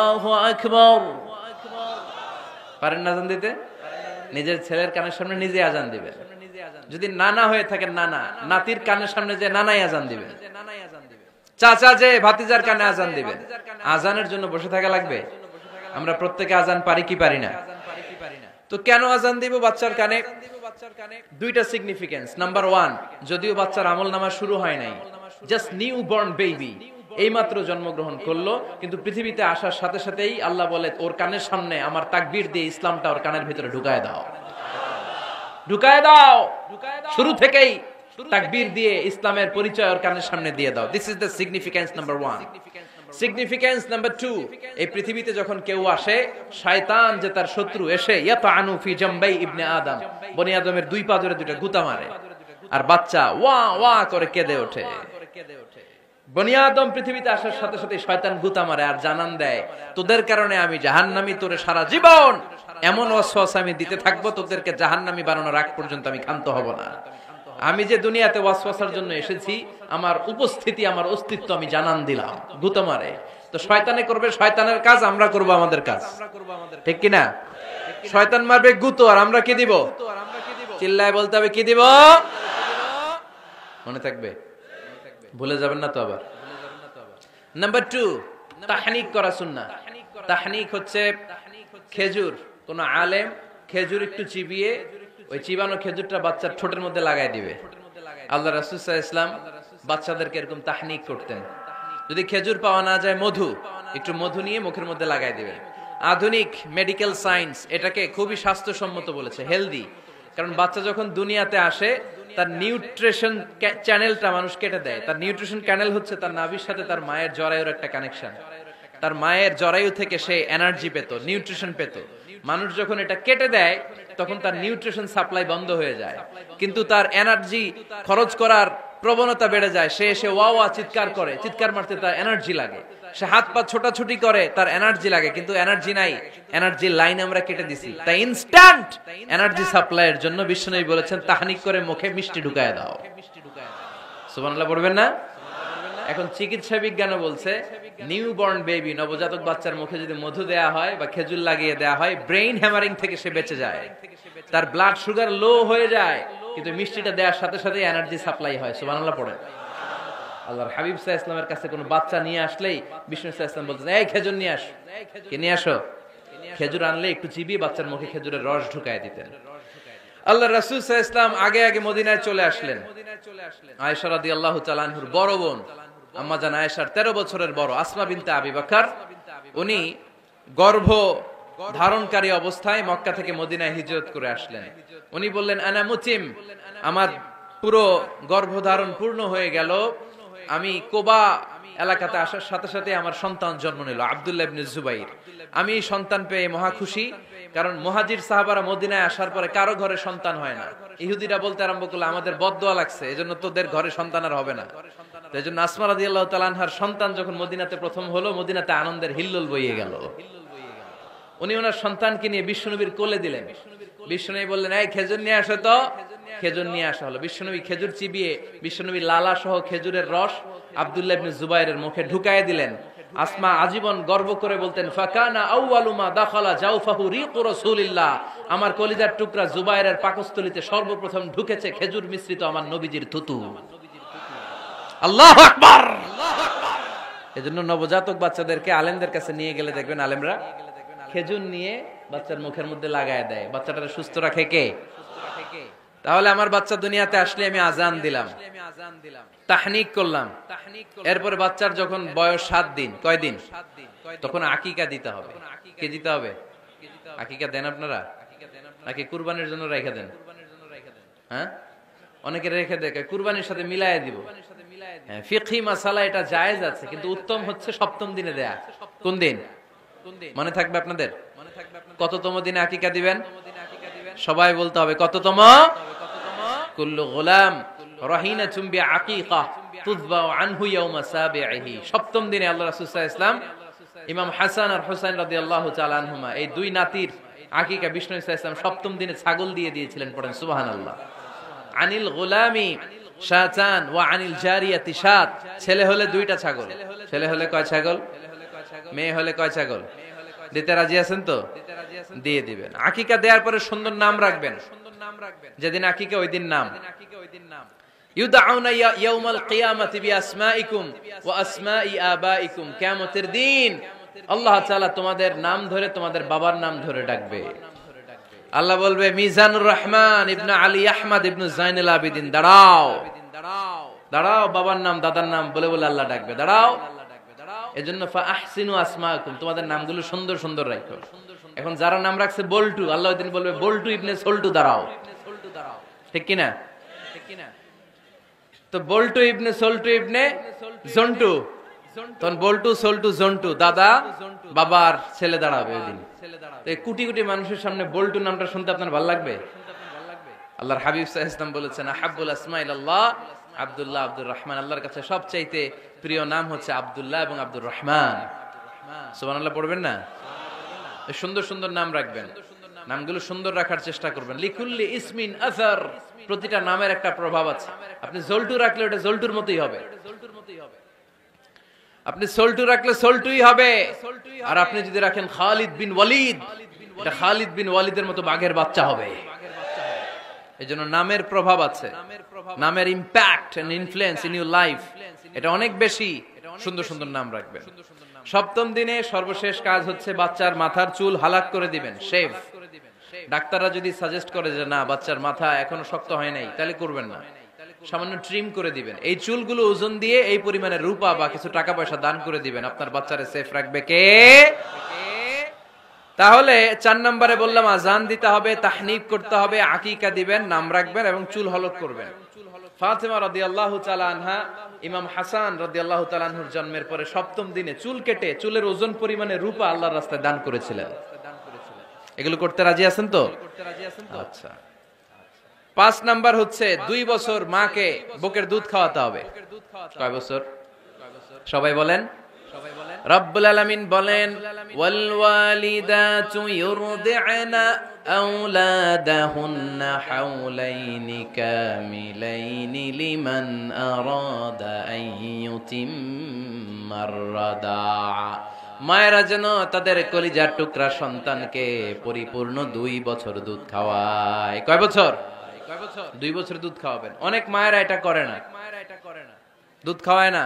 [SPEAKER 1] আল্লাহু আকবার। পারেন না আজান দিতে? নিজের ছেলের কানের সামনে নিজে আজান দিবেন। যদি নানা হয়ে থাকেন, নানা নাতির কানের সামনে যে নানাই আজান দিবেন, চাচা যে ভাতিজার কানে আজান দিবেন। আজানের জন্য বসে থাকা লাগবে? আমরা প্রত্যেকে আজান পারি কি পারি না? তো কেন আজান দিব বাচ্চার কানে? দুইটা সিগনিফিকেন্স। নাম্বার 1, যদিও বাচ্চার আমলনামা শুরু হয় নাই, জাস্ট নিউ বর্ন বেবি, এইমাত্র জন্মগ্রহণ করলো, কিন্তু পৃথিবীতে আসার সাথে সাথেই আল্লাহ বলে ওর কানের সামনে আমার তাকবীর দিয়ে ইসলামটা ওর কানের ভিতরে ঢুকায় দাও, ঢুকায় দাও। শুরু থেকেই তাকবীর দিয়ে ইসলামের পরিচয় ওর কানের সামনে দিয়ে দাও। This is the significance number 1। Significance number 2, এই পৃথিবীতে যখন কেউ আসে, শয়তান যে তার শত্রু এসে ইয়াতানু ফি জামবাই ইবনে আদম, বনি আদমের দুই পা ধরে দুইটা গুতা মারে, আর বাচ্চা ওয়া ওয়া করে কেঁদে ওঠে। বনি আদম পৃথিবীতে আসার সাথে সাথে শয়তান গুতা মারে আর জানান দেয়, তোদের কারণে আমি জাহান্নামী, তোরে সারা জীবন এমন ওয়াসওয়াসা আমি দিতে থাকবো, তোদেরকে জাহান্নামী বানানোর আগ পর্যন্ত আমি ক্ষান্ত হব না। আমি যে দুনিয়াতে ওয়াসওয়াসার জন্য এসেছি, আমার উপস্থিতি, আমার অস্তিত্ব আমি জানান দিলাম। গুতা মারে। তো শয়তানে করবে শয়তানের কাজ, আমরা করব আমাদের কাজ, ঠিক কি না? শয়তান মারবে গুতো, আর আমরা কি দিব? চিল্লায় বলতে হবে কি দিব? মনে থাকবে, ভুলে যাবেন না তো আবার। নাম্বার 2, তাহনিক করা সুন্নাহ। তাহনিক হচ্ছে খেজুর, কোন আলেম খেজুর একটু চিবিয়ে ওই চিবানো খেজুরটা বাচ্চার ঠোঁটের মধ্যে লাগাই দিবে। আল্লাহ রাসূল সাল্লাল্লাহু আলাইহি ওয়াসাল্লাম বাচ্চাদেরকে এরকম তাহনিক করতেন। যদি খেজুর পাওয়া না যায়, মধু, একটু মধু নিয়ে মুখের মধ্যে লাগাই দিবেন। আধুনিক মেডিকেল সায়েন্স এটাকে খুবই স্বাস্থ্যসম্মত বলেছে, হেলদি। কারণ বাচ্চা যখন দুনিয়াতে আসে, তার নিউট্রিশন চ্যানেলটা মানুষ কেটে দেয়। তার নিউট্রিশন চ্যানেল হচ্ছে তার নাভির সাথে তার মায়ের জরায়ুর একটা কানেকশন। তার মায়ের জরায়ু থেকে সে এনার্জি পেত, নিউট্রিশন পেত। মানুষ যখন এটা কেটে দেয়, তখন তার নিউট্রিশন সাপ্লাই বন্ধ হয়ে যায়, কিন্তু তার এনার্জি খরচ করার প্রবণতা বেড়ে যায়। সে এসে ওয়া ওয়া চিৎকার করে, চিৎকার মারতে তার এনার্জি লাগে। সে হাত পা ছোটাছুটি করে, তার এনার্জি লাগে, কিন্তু এনার্জি নাই, এনার্জি লাইন আমরা কেটে দিছি। তাই ইনস্ট্যান্ট এনার্জি সাপ্লাইয়ের জন্য বিশ্বনবী বলেছেন, তাহনিক করে মুখে মিষ্টি ঢুকায় দাও। সুবহানাল্লাহ পড়বেন না? এখন চিকিৎসা বিজ্ঞানও বলছে, নিউবর্ন বেবি, নবজাতক বাচ্চার মুখে যদি মধু দেয়া হয় বা খেজুর লাগিয়ে দেয়া হয়, ব্রেইন হ্যামারিং থেকে সে বেঁচে যায়। তার ব্লাড সুগার লো হয়ে যায়, কিন্তু মিষ্টিটা দেওয়ার সাথে সাথে এনার্জি সাপ্লাই হয়। সুবহানাল্লাহ পড়েন। আল্লাহর হাবিব সাল্লাল্লাহু আলাইহি ওয়াসাল্লামের কাছে কোনো বাচ্চা নিয়ে আসলেই বিষ্ণু সাল্লাল্লাহু আলাইহি ওয়াসাল্লাম বলতেন, এই খেজুর নিয়ে আস, কে নিয়ে আসো। খেজুর আনলে একটু চিবিয়ে বাচ্চার মুখে খেজুরের রস ঢুকায় দিতেন। আল্লাহ রাসূল সাল্লাল্লাহু আলাইহি ওয়াসাল্লাম আগে আগে মদিনায় চলে আসলেন। আয়েশা রাদিয়াল্লাহু তাআলা আনহুর বড় বোন, আম্মা জান আয়েশার 13 বছরের বড় আসমা বিনতে আবি বকর, উনি গর্ভ ধারণকারী অবস্থায় মক্কা থেকে মদিনায় হিজরত করে আসলেন। উনি বললেন, আনা মুতিম, আমার পুরো গর্ভধারণ পূর্ণ হয়ে গেল, আমি কোবা এলাকাতে আসার সাথে সাথে আমার সন্তান জন্ম নিল, আব্দুল্লাহ ইবনে জুবাইর। আমি সন্তান পেয়ে মহা খুশি, কারণ মুহাজির সাহাবারা মদিনায় আসার পরে কারো ঘরে সন্তান হয় না। ইহুদিরা বলতে আরম্ভ করলো, আমাদের বদদোয়া লাগছে, এজন্য তোদের ঘরে সন্তান আর হবে না। তো এজন্য আসমা রাদিয়াল্লাহু তাআলা আনহার সন্তান যখন মদিনাতে প্রথম হলো, মদিনাতে আনন্দের হিল্লোল বইয়ে গেল। উনি ওনার সন্তানকে নিয়ে বিশ্বনবীর কোলে দিলেন। বিশ্বনবী বললেন, এই খেজুর নিয়ে আসো তো। খেজুর নিয়ে আসা হলো। বিশ্বনবী খেজুর চিবিয়ে বিশ্বনবী লালা সহ খেজুরের রস আব্দুল্লাহ ইবনে জুবাইরের মুখে ঢুকায় দিলেন। আসমা আজীবন গর্ব করে বলতেন, ফাকানা আউয়ালু মা দাখালা জাওফাহু রিকু রাসূলিল্লাহ, আমার কলিজার টুকরা জুবাইরের পাকস্থলীতে সর্বপ্রথম ঢুকেছে খেজুর মিশ্রিত আমার নবীজির থুতু। আল্লাহু আকবার। এজন্য নবজাতক বাচ্চাদেরকে আলেমদের কাছে নিয়ে গেলে দেখবেন আলেমরা খেজুর নিয়ে বাচ্চার মুখের মধ্যে লাগায় দেয়। বাচ্চাটাকে সুস্থ রাখে কে? তাহলে আমার বাচ্চা দুনিয়াতে আসলে আমি আজান দিলাম, তাহনিক করলাম। এরপরে বাচ্চার যখন বয়স 7 দিন, কয় দিন? তখন আকিকা দিতে হবে। কে দিতে হবে? আকিকা দেন আপনারা নাকি কুরবানির জন্য রেখে দেন? হ্যাঁ, অনেকে রেখে দেয় কুরবানির সাথে মিলায় দিব। হ্যাঁ, ফিকহি মাসালা এটা জায়েজ আছে, কিন্তু উত্তম হচ্ছে সপ্তম দিনে দেয়া। কোন দিন মনে থাকবে আপনাদের? কততম দিনে আকিকা দিবেন? সবাই বলতে হবে কততম? কুল্লু গোলাম রাহিনাতুম বিআকিকা তুযবাউ আনহু ইয়াওমা সাবিহি। সপ্তম দিনে আল্লাহ রাসূল সাল্লাল্লাহু আলাইহি ওয়াসাল্লাম ইমাম হাসান আর হুসাইন রাদিয়াল্লাহু তাআলা আনহুমা এই দুই নাতির আকিকা বিষ্ণু সাল্লাল্লাহু আলাইহি ওয়াসাল্লাম সপ্তম দিনে ছাগল দিয়ে দিয়েছিলেন। পড়েন সুবহানাল্লাহ। আনিল গোলামি শাতান ওয়া আনিল জারিয়াতি শাত। ছেলে হলে দুইটা ছাগল। ছেলে হলে কয় ছাগল? মেয়ে হলে কয় ছাগল? দিতে রাজি আছেন তো? দিয়ে দিবেন। আকিকা দেওয়ার পরে সুন্দর নাম রাখবেন। যেদিন আকিকা ওই দিন নাম। ইউদাউনা ইয়াউমাল কিয়ামাতি বিআসমাইকুম ওয়া আসমাই আবাইকুম। কিয়ামতের দিন আল্লাহ তাআলা তোমাদের নাম ধরে তোমাদের বাবার নাম ধরে ডাকবে। আল্লাহ বলবে মিজানুর রহমান ইবনে আলী আহমদ ইবনে জাইনুল আবিদিন, দাঁড়াও দাঁড়াও, বাবার নাম দাদার নাম বলে বলে আল্লাহ ডাকবে, দাঁড়াও। এজন্য ফা আহসিনু আসমাকুম, তোমাদের নামগুলো সুন্দর সুন্দর রাখো। এখন যারা নাম রাখছে বল্টু, আল্লাহ ওই দিন বলবে বল্টু ইবনে সল্টু, দাঁড়াও। ঠিক কিনা? তো বল্টু ইবনে সল্টু ইবনে জন্টু, তখন বল্টু সল্টু জন্টু, দাদা বাবার ছেলে দাঁড়াবে ওই দিন। কোটি কোটি মানুষের সামনে বল্টু নামটা শুনতে আপনার ভালো লাগবে? আল্লাহর হাবিব সাল্লাল্লাহু আলাইহি ওয়াসাল্লাম বলেছেন আহাব্বুল আসমা ইলাল্লাহ আব্দুল্লাহ আব্দুর রহমান। আল্লাহর কাছে সবচাইতে প্রিয় নাম হচ্ছে আব্দুল্লাহ এবং আব্দুর রহমান। সুবহানাল্লাহ পড়বেন না? সুন্দর সুন্দর নাম রাখবেন, নামগুলো সুন্দর রাখার চেষ্টা করবেন। লিকুল্লি ইসমিন আসার, প্রতিটা নামের একটা প্রভাব আছে। আপনি জল্টু রাখলে ওটা জল্টুর মতোই হবে, আপনি সল্টু রাখলে সল্টুই হবে। আর আপনি যদি রাখেন খালিদ বিন ওয়ালিদ, এটা খালিদ বিন ওয়ালিদের মতো বাঘের বাচ্চা হবে। এই জন্য নামের প্রভাব আছে, নামের impact and influence in your life এটা অনেক বেশি। সুন্দর সুন্দর নাম রাখবেন। সপ্তম দিনে সর্বশেষ কাজ হচ্ছে বাচ্চার মাথার চুল হালাক করে দিবেন, শেভ। ডাক্তাররা যদি সাজেস্ট করে যে না বাচ্চার মাথা এখনো শক্ত হয় নাই, তাহলে করবেন না, সামান্য ট্রিম করে দিবেন। এই চুলগুলো ওজন দিয়ে এই পরিমাণে রূপা বা কিছু টাকা পয়সা দান করে দিবেন। আপনার বাচ্চারে সেফ রাখবে কে? তাহলে 4 নম্বরে বললাম আজান দিতে হবে, তাহনিক করতে হবে, আকিকা দিবেন, নাম রাখবেন এবং চুল হলক করবেন। ফাতেমা রাদিয়াল্লাহু তাআলা আনহা ইমাম হাসান রাদিয়াল্লাহু তাআলা আনহুর জন্মের পরে সপ্তম দিনে চুল কেটে চুলের ওজন পরিমাণে রূপা আল্লাহর রাস্তায় দান করেছিলেন। এগুলো করতে রাজি আছেন তো? আচ্ছা। 5 নাম্বার হচ্ছে 2 বছর মাকে বুকের দুধ খাওয়াতে হবে। কয় বছর? সবাই বলেন। রব্বুল আলামিন বলেন ওয়াল ওয়ালিদাতু ইউরদি'না আওলাদাহুন্না হাওলাইনি কামিলাইনি লিমান আরাদা আন ইউতিম্মার রাদা'a। মায়েরা যেন তাদের কলিজার টুকরা সন্তানকে পরিপূর্ণ 2 বছর দুধ খাওয়ায়। কয় বছর? 2 বছর দুধ খাওয়াবেন। অনেক মায়েরা এটা করে না, দুধ খাওয়ায় না,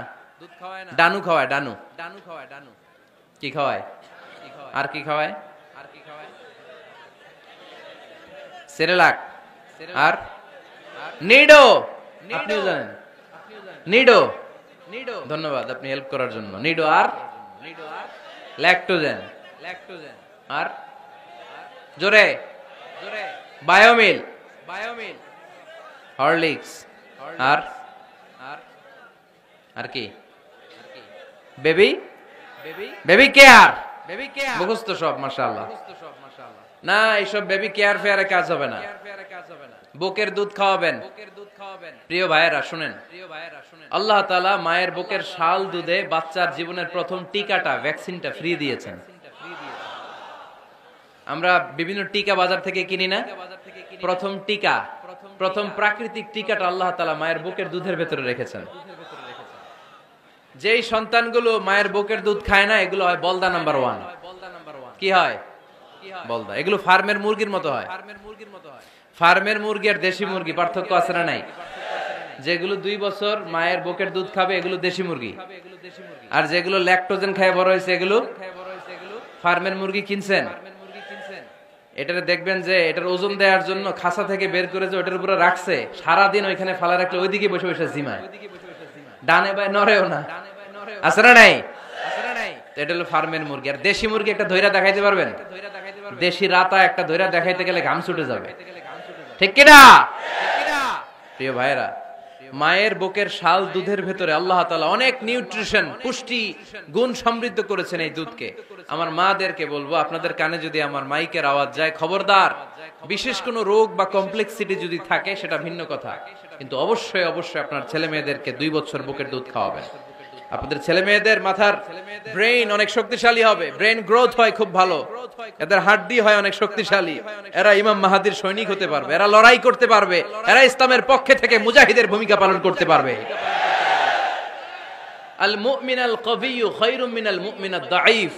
[SPEAKER 1] ডানু খাওয়ায়, ডানু কি খাওয়ায়? আর কি খাওয়ায়? সেরেলাক আর নিডো। আপনিও জানেন নিডো? ধন্যবাদ আপনি হেল্প করার জন্য। নিডো আর ল্যাকটোজেন আর জোরে বায়োমিল, হরলিক্স আর আর কি? Baby care. মুখস্থ সব মাশাআল্লাহ। না এইসব বেবি কেয়ার ফেয়ারে কাজ হবে না। বুকের দুধ খাওয়াবেন। প্রিয় ভাইয়েরা শুনেন, আল্লাহ তাআলা মায়ের বুকের শাল দুধে বাচ্চার জীবনের প্রথম টিকাটা, ভ্যাকসিনটা ফ্রি দিয়েছেন। আমরা বিভিন্ন টিকা বাজার থেকে কিনি না? প্রথম টিকা, প্রথম প্রাকৃতিক টিকাটা আল্লাহ তাআলা মায়ের বুকের দুধের ভেতরে রেখেছেন। যেই সন্তানগুলো মায়ের বুকের দুধ খায় না, এগুলো হয় বলদা নাম্বার 1। কি হয়? বলদা। এগুলো ফার্মের মুরগির মতো হয়। ফার্মের মুরগি আর দেশি মুরগি পার্থক্য আছে না নাই? যেগুলো 2 বছর মায়ের বুকের দুধ খাবে এগুলো দেশি মুরগি, আর যেগুলো ল্যাকটোজেন খেয়ে বড় হয়েছে এগুলো ফার্মের মুরগি। কিনছেন? এটারে দেখবেন যে এটার ওজন দেওয়ার জন্য খাসা থেকে বের করে যে ওটার উপরে রাখছে, সারাদিন ওইখানে ফালা রাখলে ওইদিকে বসে বসে জিমায়, ডানে বাই নড়েও না। আছে না নাই? এটা হলো ফার্মের মুরগি। আর দেশি মুরগি একটা ধইরা দেখাইতে পারবেন? দেশি রাতা একটা ধইরা দেখাইতে গেলে ঘাম ছুটে যাবে, ঠিক কিনা? প্রিয় ভাইরা, মায়ের বুকের শাল দুধের ভেতরে আল্লাহ তাআলা অনেক নিউট্রিশন, পুষ্টি গুণ সমৃদ্ধ করেছেন এই দুধকে। আমার মাদেরকে বলবো, আপনাদের কানে যদি আমার মাইকের আওয়াজ যায়, খবরদার, বিশেষ কোনো রোগ বা কমপ্লেক্সিটি যদি থাকে সেটা ভিন্ন কথা, কিন্তু অবশ্যই অবশ্যই আপনার ছেলে মেয়েদেরকে 2 বছর বুকের দুধ খাওয়াবেন। আপনাদের ছেলে মেয়েদের মাথার ব্রেইন অনেক শক্তিশালী হবে, ব্রেইন গ্রোথ হয় খুব ভালো, এদের হাড্ডি হয় অনেক শক্তিশালী, এরা ইমাম মাহাদির সৈনিক হতে পারবে, এরা লড়াই করতে পারবে, এরা ইসলামের পক্ষে থেকে মুজাহিদের ভূমিকা পালন করতে পারবে। আল মুমিনাল কবিয়্যু খায়রুম মিনাল মুমিনাদ দাঈফ।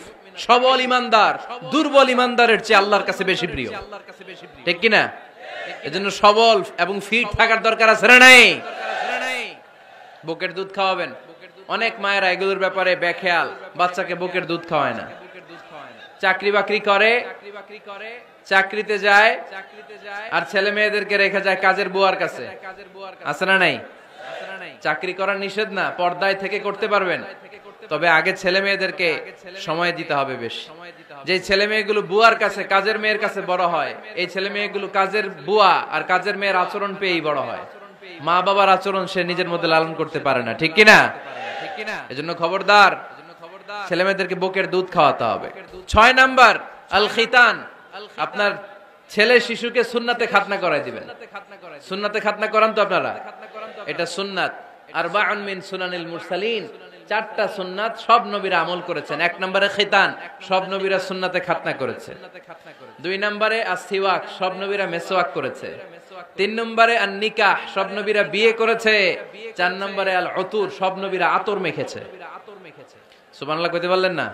[SPEAKER 1] সবল ইমানদার দুর্বল ইমানদারের চেয়ে আল্লাহর কাছে বেশি প্রিয়, ঠিক কি না? এজন্য সবল এবং ফিট থাকার দরকার আছে না নাই? বুকের দুধ খাওয়াবেন। অনেক মায়েরা এগুলোর ব্যাপারে বেখেয়াল, বাচ্চাকে বুকের দুধ খাওয়ায় না। চাকরি বাকরি করে, চাকরিতে যায়, আর ছেলে মেয়েদেরকে রেখে যায় কাজের বুয়ার কাছে, আছে না নাই? চাকরি করা নিষেধ না, পর্দায় থেকে করতে পারবেন, তবে আগে ছেলে মেয়েদেরকে সময় দিতে হবে বেশি। যে ছেলে মেয়েগুলো বুয়ার কাছে, কাজের মেয়ের কাছে বড় হয়, এই ছেলে মেয়েগুলো কাজের বুয়া আর কাজের মেয়ের আচরণ পেয়েই বড় হয়। মা বাবার আচরণ সে নিজের মধ্যে লালন করতে পারে না, ঠিক কিনা? এজন্য খবরদার, ছেলে মেয়েদেরকে বুকের দুধ খাওয়াতে হবে। 6 নাম্বার আল খিতান। আপনার ছেলে শিশুকে সুন্নাতে খাতনা করাই দিবেন। সুন্নাতে খাতনা করান তো আপনারা? এটা সুন্নাত। আরবাউন মিন সুনানিল মুরসালিন, 4টা সুন্নাত সব নবীরা আমল করেছেন। 1 নম্বরে খিতান, সব নবীরা সুন্নাতে খাতনা করেছে। 2 নম্বরে আসিওয়াক, সব নবীরা মেসওয়াক করেছে। 3 নম্বরে আন নিকাহ, সব নবীরা বিয়ে করেছে। 4 নম্বরে আল উতুর, সব নবীরা আতর মেখেছে। সুবহানাল্লাহ কইতে পারলেন না?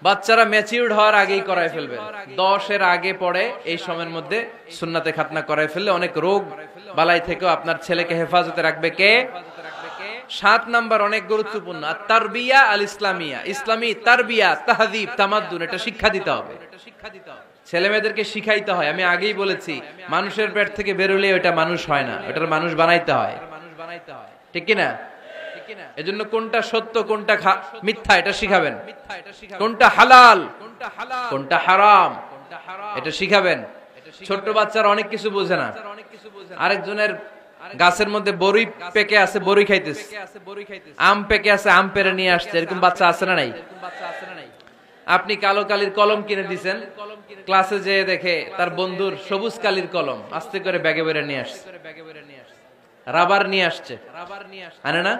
[SPEAKER 1] বাচ্চারা ম্যাচিউরড হওয়ার আগেই করায় ফেলবেন। 10 এর আগে পড়ে এই সময়ের মধ্যে সুন্নাতে খাতনা করায় ফেললে অনেক রোগ বালাই থেকেও আপনার ছেলেকে হেফাজতে রাখবে কে? 7 নাম্বার অনেক গুরুত্বপূর্ণ, তারবিয়া আল ইসলামিয়া। ইসলামী তারবিয়া, তাহযীব, তামাদ্দুন, এটা শিক্ষা দিতে হবে। ছেলে মেয়েদেরকে শিখাইতে হয়। আমি আগেই বলেছি, মানুষের পেট থেকে বেরোলে ওটা মানুষ হয় না, ওটার মানুষ বানাইতে হয়, ঠিক কি না? এজন্য কোনটা সত্য কোনটা মিথ্যা এটা শিখাবেন, কোনটা হালাল কোনটা হারাম এটা শিখাবেন। ছোট্ট বাচ্চারা অনেক কিছু বোঝে না। আরেকজনের গাছের মধ্যে বড়ি পেকে আছে, বড়ি খাইতেছে, আম পেকে আছে, আম পেরে নিয়ে আসছে, এরকম বাচ্চা আছে না নাই? আপনি কালো কালির কলম কিনে দিছেন, ক্লাসে যেয়ে দেখে তার বন্ধুর সবুজ কালির কলম, আস্তে করে ব্যাগে বেরে নিয়ে আসছে, রাবার নিয়ে আসছে, আনে না?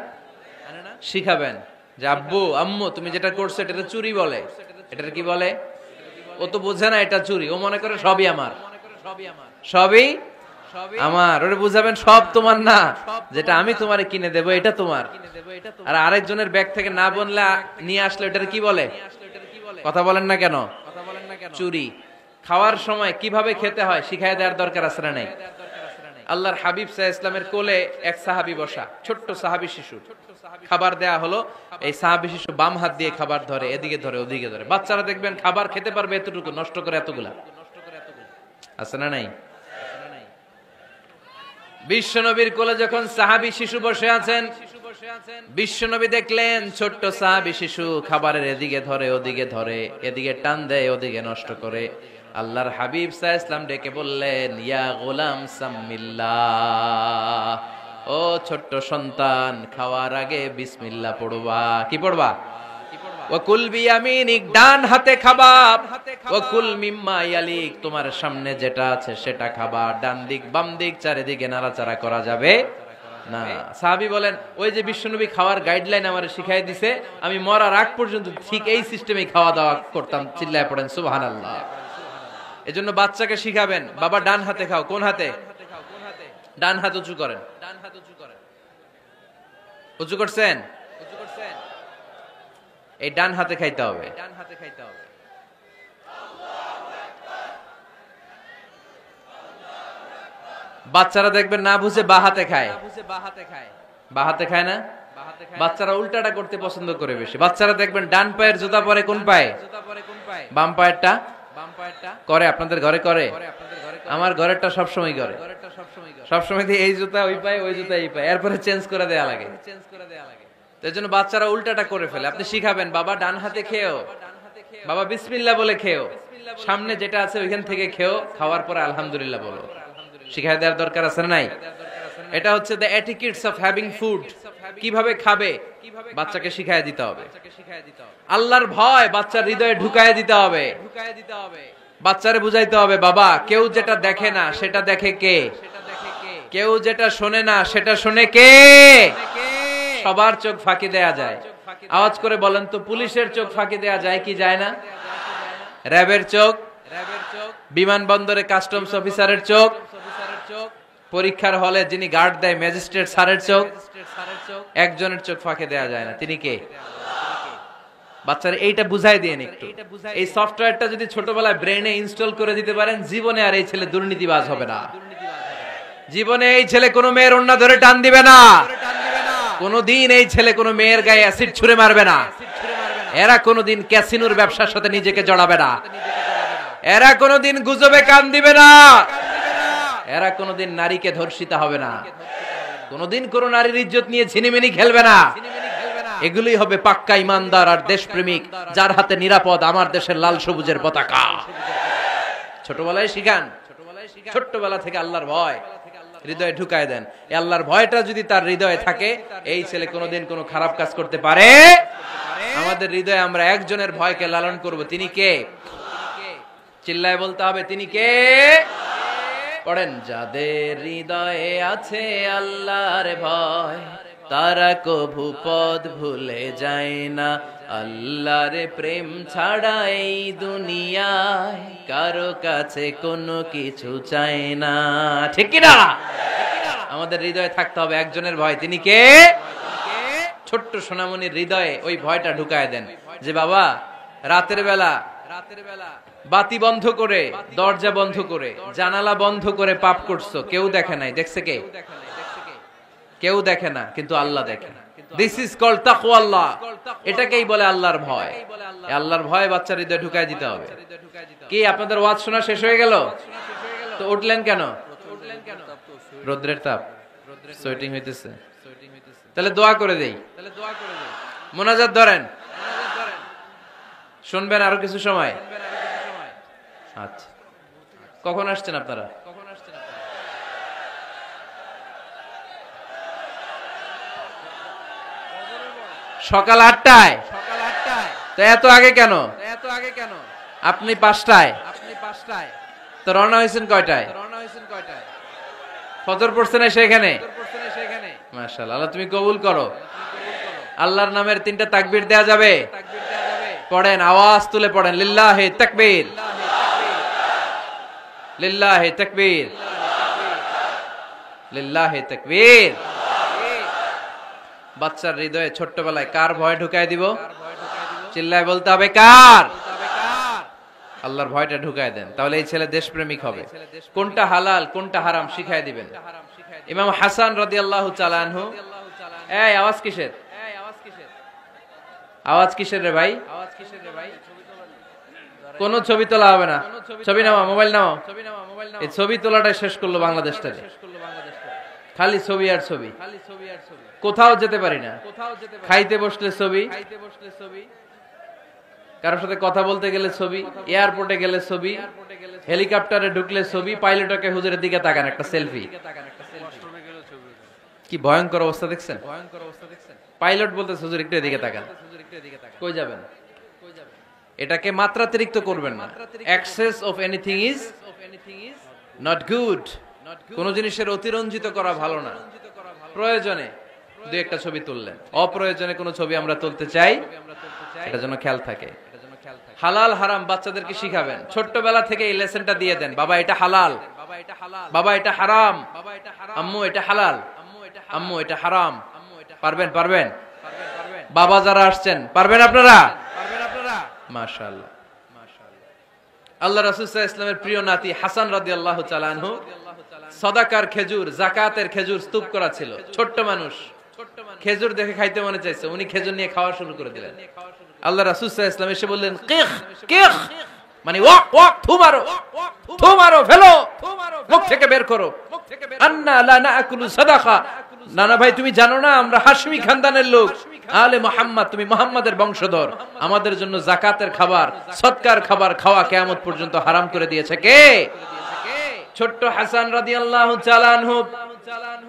[SPEAKER 1] শিখাবেন যে আব্বু আম্মু তুমি যেটা করছো এটা চুরি বলে, এটার কি বলে? ও তো বোঝে না এটা চুরি, ও মনে করে সবই আমার, সবই আমার। ওরে বুঝাবেন সব তোমার না, যেটা আমি তোমারে কিনে দেবো এটা তোমার। আর আরেকজনের ব্যাগ থেকে না বললে নিয়ে আসলে এটার কি বলে? কথা বলেন না কেন? চুরি। খাওয়ার সময় কিভাবে খেতে হয় শিখাই দেওয়ার দরকার আছে না নাই? আল্লাহর হাবিব সাল্লাল্লাহু আলাইহি ওয়াসাল্লামের কোলে এক সাহাবী বসা, ছোট্ট সাহাবী শিশু, খাবার দেয়া হলো। এই সাহাবী শিশু বাম হাত দিয়ে খাবার ধরে, এদিকে ধরে ওদিকে ধরে। বাচ্চারা দেখবেন খাবার খেতে পারবে এতটুকু, নষ্ট করে এতগুলা, আছে না নাই? বিশ্বনবীর কোলে যখন সাহাবী শিশু বসে আছেন, বিশ্বনবী দেখলেন ছোট্ট সাহাবী শিশু খাবারের এদিকে ধরে ওদিকে ধরে, এদিকে টান দেয় ওদিকে নষ্ট করে। আল্লাহর হাবিব সাল্লাল্লাহু আলাইহি ওয়াসাল্লাম ডেকে বললেন, ইয়া গোলাম সাম্মিল্লাহ, ও ছোট্ট সন্তান, খাওয়ার আগে বিসমিল্লাহ পড়বা। কি পড়বা? ওয়াকুল বিয়ামিনিক, ডান হাতে খাবা। ওয়াকুল মিম্মা ইয়ালিক, তোমার সামনে যেটা আছে সেটা খাবা। ডান দিক বাম দিক চারিদিকে নাড়াচাড়া করা যাবে না। সাহাবী বলেন, ওই যে বিশ্বনবী খাওয়ার গাইডলাইন আমারে শিখাই দিছে, আমি মরার আগ পর্যন্ত ঠিক এই সিস্টেমে খাওয়া দাওয়া করতাম। চিল্লায় পড়েন সুবহানাল্লাহ। এজন্য বাচ্চাকে শিখাবেন, বাবা ডান হাতে খাও। কোন হাতে? ডান হাত উঁচু করেন। উঁচু করছেন? এই ডান হাতে খাইতে হবে। বাচ্চারা দেখবেন না বুঝে বা হাতে খায়, বা হাতে খায় না। বাচ্চারা উল্টাটা করতে পছন্দ করে বেশি। বাচ্চারা দেখবেন ডান পায়ের জুতা পরে কোন পায়ে? বাম পায়েরটা করে। আপনাদের ঘরে করে? আমার ঘরেরটা সবসময় করে। সবসময় এই জুতা ওই পায়ে, ওই জুতা এই পায়ে, এরপরে চেঞ্জ করে দেয়া লাগে। তো এজন্য বাচ্চারা উল্টাটা করে ফেলে। আপনি শিখাবেন বাবা ডান হাতে খেও, বাবা বিসমিল্লাহ বলে খেও, সামনে যেটা আছে ওইখান থেকে খেও, খাওয়ার পরে আলহামদুলিল্লাহ বলো। শিখায় দেওয়ার দরকার আছে না নাই? এটা হচ্ছে the etiquettes of having food. কিভাবে খাবে বাচ্চাকে শিখায় দিতে হবে। আল্লাহর ভয় বাচ্চার হৃদয়ে ঢুকায় দিতে হবে। বাচ্চারে বুঝাইতে হবে বাবা কেউ যেটা দেখে না সেটা দেখে কে, কেউ যেটা শোনে না সেটা শোনে কে। সবার চোখ ফাঁকি দেয়া যায়। আওয়াজ করে বলেন তো, পুলিশের চোখ ফাঁকি দেয়া যায় কি যায় না? র্যাবের চোখ, বিমানবন্দরে কাস্টমস অফিসারের চোখ, পরীক্ষার হলে যিনি গার্ড দেয় ম্যাজিস্ট্রেট স্যারের চোখ, একজনের চোখ ফাঁকি দেয়া যায় না। তিনি কে? বাচ্চারা এইটা বুঝাই দিয়ে একটু। এই সফটওয়্যারটা যদি ছোটবেলায় ব্রেনে ইনস্টল করে দিতে পারেন, জীবনে আর এই ছেলে দুর্নীতিবাজ হবে না। জীবনে এই ছেলে কোনো মেয়ের ওড়না ধরে টান দিবে না। কোনোদিন এই ছেলে কোনো মেয়ের গায়ে অ্যাসিড ছুঁড়ে মারবে না। এরা কোনোদিন ক্যাসিনোর ব্যবসার সাথে নিজেকে জড়াবে না। এরা কোনোদিন গুজবে কান দিবে না। এরা কোনোদিন নারীকে ধর্ষিতা হবে না। কোনোদিন কোনো নারীর ইজ্জত নিয়ে ছিনিমিনি খেলবে না। এগুলোই হবে পাক্কা ইমানদার আর দেশপ্রেমিক, যার হাতে নিরাপদ আমার দেশের লাল সবুজের পতাকা। ছোটবেলায় শিখান, ছোট্টবেলা থেকে আল্লাহর ভয় হৃদয়ে ঢুকায় দেন। এই আল্লাহর ভয়টা যদি তার হৃদয়ে থাকে, এই ছেলে কোনোদিন কোনো খারাপ কাজ করতে পারে। আমাদের হৃদয়ে আমরা একজনের ভয়কে লালন করব। তিনি কে? চিল্লায় বলতে হবে তিনি কে। পড়েন, যাদের হৃদয়ে আছে আল্লাহর ভয়, তারা কভু পথ ভুলে যায় না। আল্লাহর প্রেম ছাড়া এই দুনিয়ায় কারো কাছে কোনো কিছু চায় না। ঠিক কি না? আমাদের হৃদয়ে থাকতে হবে একজনের ভয়। তিনি কে? ছোট্ট সোনামণির হৃদয়ে ওই ভয়টা ঢুকায় দেন যে বাবা রাতের বেলা বাতি বন্ধ করে, দরজা বন্ধ করে, জানালা বন্ধ করে পাপ করছো, কেউ দেখে নাই। দেখছে কে? কেউ দেখে না, কিন্তু আল্লাহ দেখে। দিস ইজ কল্ড তাকওয়াল্লাহ। এটাকেই বলে আল্লাহর ভয়। এই আল্লাহর ভয় বাচ্চার হৃদয়ে ঢুকায় দিতে হবে। কি আপনাদের ওয়াজ শোনা শেষ হয়ে গেল? তো উঠলেন কেন? রোদ্রের তাপ, সোয়েটিং হইতেছে। তাহলে দোয়া করে দেই, মোনাজাত ধরেন, শুনবেন আরো কিছু সময়। আচ্ছা, কখন আসছেন আপনারা? সকাল 8টায়। তো এত আগে কেন? আপনি 5টায়। তো রওনা হয়েছেন কয়টায়? ফজর পড়ছেন সেখানে। মাশাআল্লাহ, আল্লাহ তুমি কবুল করো। আল্লাহর নামের 3টা তাকবীর দেয়া যাবে? পড়েন, আওয়াজ তুলে পড়েন, লিল্লাহি তাকবীর, লিল্লাহি তাকবীর, লিল্লাহি তাকবীর। বাচ্চার হৃদয়ে ছোট্টবেলায় কার ভয় ঢুকায় দিব? চিল্লায় বলতে হবে কার? আল্লাহর ভয়টা ঢুকায় দেন, তাহলে এই ছেলে দেশপ্রেমিক হবে। কোনটা হালাল কোনটা হারাম শিখায় দিবেন। ইমাম হাসান রাদিয়াল্লাহু তাআলা আনহু, এই আওয়াজ কিসের? আওয়াজ কিসের রে ভাই? কোন ছবি তোলা হবে না। ছবি নাও, মোবাইল নাও। এই ছবি তোলাটা শেষ করলো বাংলাদেশটা। খালি ছবি আর ছবি, কোথাও যেতে পারি না। খাইতে বসলে ছবি, কারোর সাথে কথা বলতে গেলে ছবি, এয়ারপোর্টে গেলে ছবি, হেলিকপ্টারে ঢুকলে ছবি, পাইলটকে হুজুরের দিকে তাকান একটা সেলফি। কি ভয়ঙ্কর অবস্থা দেখছেন? পাইলট বলতেছে হুজুর একটু এদিকে তাকান। কই যাবেন? এটাকে মাত্রাতিরিক্ত করবেন না। Access of anything is not good. কোন জিনিসের অতিরঞ্জিত করা ভালো না। প্রয়োজনে দুই একটা ছবি তুললেন, অপ্রয়োজনে কোনো ছবি আমরা তুলতে চাই, এটা যেন খেয়াল থাকে। হালাল হারাম বাচ্চাদেরকে শিখাবেন, ছোট্টবেলা থেকে এই লেসনটা দিয়ে দেন। বাবা এটা হালাল, বাবা এটা হারাম, আম্মু এটা হালাল, আম্মু এটা হারাম। পারবেন? পারবেন? বাবা যারা আসছেন পারবেন আপনারা? মাশাআল্লাহ। আল্লাহ রাসূল সাল্লাল্লাহু আলাইহি ওয়াসাল্লামের প্রিয় নাতি হাসান রাদিয়াল্লাহু তাআলা আনহু সাদাকার খেজুর, যাকাতের খেজুর স্তূপ করা ছিল। ছোট্ট মানুষ, খেজুর দেখে খাইতে মনে চাইছে, উনি খেজুর নিয়ে খাওয়া শুরু করে দিলেন। আল্লাহ রাসূল সাল্লাল্লাহু আলাইহি ওয়াসাল্লাম এসে বললেন কিখ কিখ, মানে ওয়াক ওয়াক, থু মারো, থু মারো, ফেলো, মুখ থেকে বের করো। আন্না লা নাকুলু সাদাকা, না না ভাই তুমি জানো না আমরা হাশমি খানদানের লোক, আলে মুহাম্মদ, তুমি মুহাম্মাদের বংশধর, আমাদের জন্য যাকাতের খাবার, সদকার খাবার খাওয়া কিয়ামত পর্যন্ত হারাম করে দিয়েছে কে? ছোট্ট হাসান রাদিয়াল্লাহু তাআলা আনহু,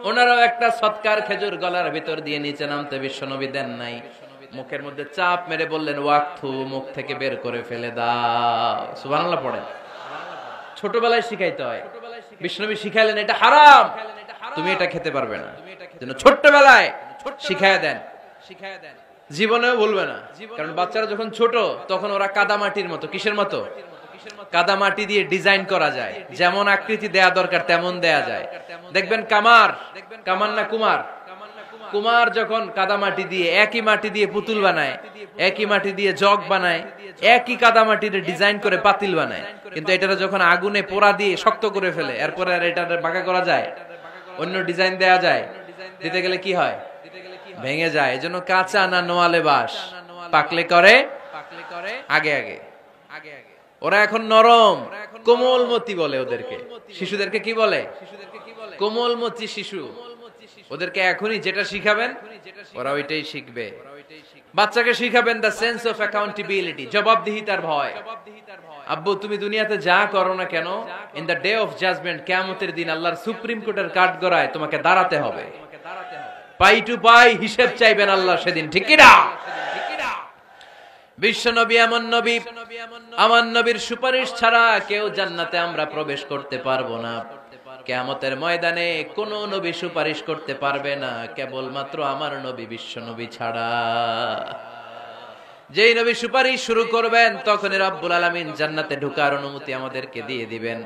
[SPEAKER 1] ওনারও একটা সদকার খেজুর গলার ভিতর দিয়ে নিচে নামতে বিশ্বনবী দেন নাই, মুখের মধ্যে চাপ মেরে বললেন ওয়াক্তু, মুখ থেকে বের করে ফেলে দাও। সুবহানাল্লাহ পড়েন। ছোটবেলায় শিখাইতে হয়, বিশ্বনবী শিখাইলেন এটা হারাম, তুমি এটা খেতে পারবে না, যেন ছোট্টবেলায় শিখায় দেন, জীবনেও বলবে না। কারণ বাচ্চারা যখন ছোট তখন ওরা কাদামাটির মতো, কিসের মতো? কাদামাটি দিয়ে ডিজাইন করা যায়, যেমন আকৃতি দেয়া দরকার তেমন দেয়া যায়। দেখবেন কামার না কুমার, কুমার যখন কাদামাটি দিয়ে, একই মাটি দিয়ে পুতুল বানায়, একই মাটি দিয়ে জগ বানায়, একই কাদামাটির ডিজাইন করে পাতিল বানায়, কিন্তু এটা যখন আগুনে পোড়া দিয়ে শক্ত করে ফেলে, এরপরে আর এটা বাঁকা করা যায়, অন্য ডিজাইন দেয়া যায়, দিতে গেলে কি হয়? ভেঙে যায়। এজন্য কাঁচা না নোয়ালে বাস, পাকলে করে আগে আগে। ওরা এখন নরম, কোমলমতি বলে ওদেরকে, শিশুদেরকে কি বলে? কোমলমতি শিশু। ওদেরকে এখনই যেটা শিখাবেন ওরা ওইটাই শিখবে। বাচ্চাকে শিখাবেন দ্য সেন্স অফ অ্যাকাউন্টেবিলিটি, জবাবদিহিতার ভয়। আব্বু তুমি দুনিয়াতে যা করো না কেন, in the day of judgement, কিয়ামতের দিন আল্লাহর সুপ্রিম কোর্টের কাঠগড়ায় তোমাকে দাঁড়াতে হবে, পাই টু পাই হিসেব চাইবেন আল্লাহ সেদিন, ঠিক কি না? বিশ্ব নবী এমন নবী, আমার নবীর সুপারিশ ছাড়া কেউ জান্নাতে আমরা প্রবেশ করতে পারবো না। কিয়ামতের ময়দানে কোন নবী সুপারিশ করতে পারবে না, কেবলমাত্র আমার নবী বিশ্ব নবী ছাড়া। যেই নবী সুপারিশ শুরু করবেন তখনই রব্বুল আলামিন জান্নাতে ঢোকার অনুমতি আমাদেরকে দিয়ে দিবেন।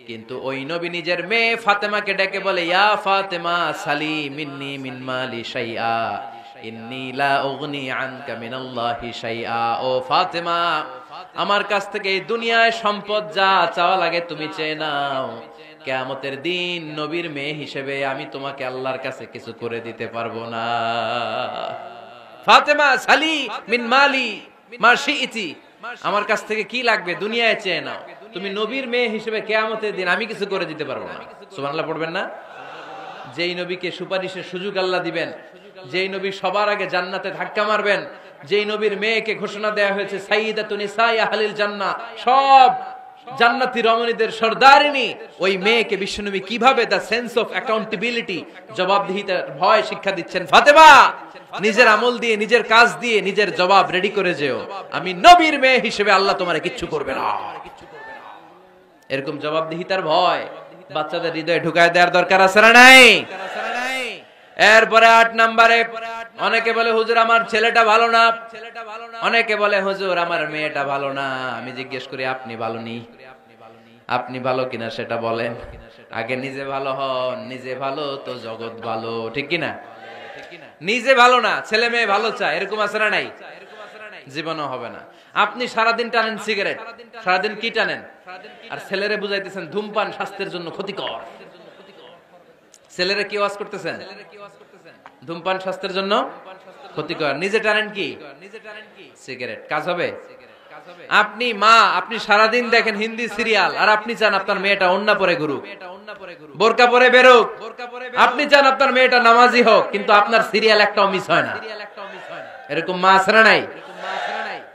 [SPEAKER 1] কিন্তু ওই নবী নিজের মেয়ে ফাতেমাকে ডেকে বলে, ইয়া ফাতেমা সালি মিন্নি মিন মালি শাইআ ইন্নী লা উগনি আনকা মিনাল্লাহি শাইআ। ও ফাতেমা, আমার কাছ থেকে এই দুনিয়ায় সম্পদ যা চাওয়া লাগে তুমি চেয়ে নাও, কিয়ামতের দিন নবীর মেয়ে হিসেবে আমি তোমাকে আল্লাহর কাছে কিছু করে দিতে পারবো না। ফাতেমা সালি মিন মালি মা শিইতি, আমার কাছ থেকে কি লাগবে দুনিয়ায় চেয়ে নাও, তুমি নবীর মেয়ে হিসেবে কিয়ামতের দিন আমি কিছু করে দিতে পারবো না। সুবহানাল্লাহ পড়বেন না? যেই নবীকে সুপারিশের সুযোগ আল্লাহ দিবেন, যেই নবী সবার আগে জান্নাতে ধাক্কা মারবেন, যেই নবীর মেয়েকে ঘোষণা দেয়া হয়েছে সাইয়্যিদাতুন নিসাই আহলিল জান্নাহ, সব জান্নাতি রমণীদের সর্দারিনী, ওই মেয়েকে বিশ্বনবী কিভাবে দ্য সেন্স অফ অ্যাকাউন্টেবিলিটি, জবাবদিহিতার ভয় শিক্ষা দিচ্ছেন। ফাতেমা, নিজের আমল দিয়ে, নিজের কাজ দিয়ে নিজের জবাব রেডি করে যেও, আমি নবীর মেয়ে হিসেবে আল্লাহ তোমারে কিচ্ছু করবে না। এরকম জবাবদিহিতার ভয় বাচ্চাদের হৃদয়ে ঢুকায় দেওয়ার দরকার আছে না নাই? এরপরে 8 নম্বরে, অনেকে বলে হুজুর আমার ছেলেটা ভালো না, অনেকে বলে হুজুর আমার মেয়েটা ভালো না। আমি জিজ্ঞেস করি আপনি ভালো নি? আপনি ভালো কিনা সেটা বলেন, আগে নিজে ভালো হন, নিজে ভালো তো জগৎ ভালো, ঠিক কিনা? নিজে ভালো না, ছেলে মেয়ে ভালো চায়, এরকম আছে না নাই? জীবনও হবে না। আপনি সারাদিন টানেন সিগারেট, সারাদিন কি টানেন, আর ছেলেরে বুঝাইতেছেন ধূমপান স্বাস্থ্যের জন্য ক্ষতিকর। ছেলেরা কি ওয়াজ করতেছেন? ধূমপান স্বাস্থ্যের জন্য ক্ষতিকর। নিজে টানেন কি? সিগারেট। কাজ হবে? আপনি মা, আপনি সারাদিন দেখেন হিন্দি সিরিয়াল, আর আপনি চান আপনার মেয়েটা ওন্না পরে ঘুরুক, বোরকা পরে বেরোক, আপনি চান আপনার মেয়েটা নামাজি হোক, কিন্তু আপনার সিরিয়াল একটাও মিস হয় না। এরকম মা আছে না নাই?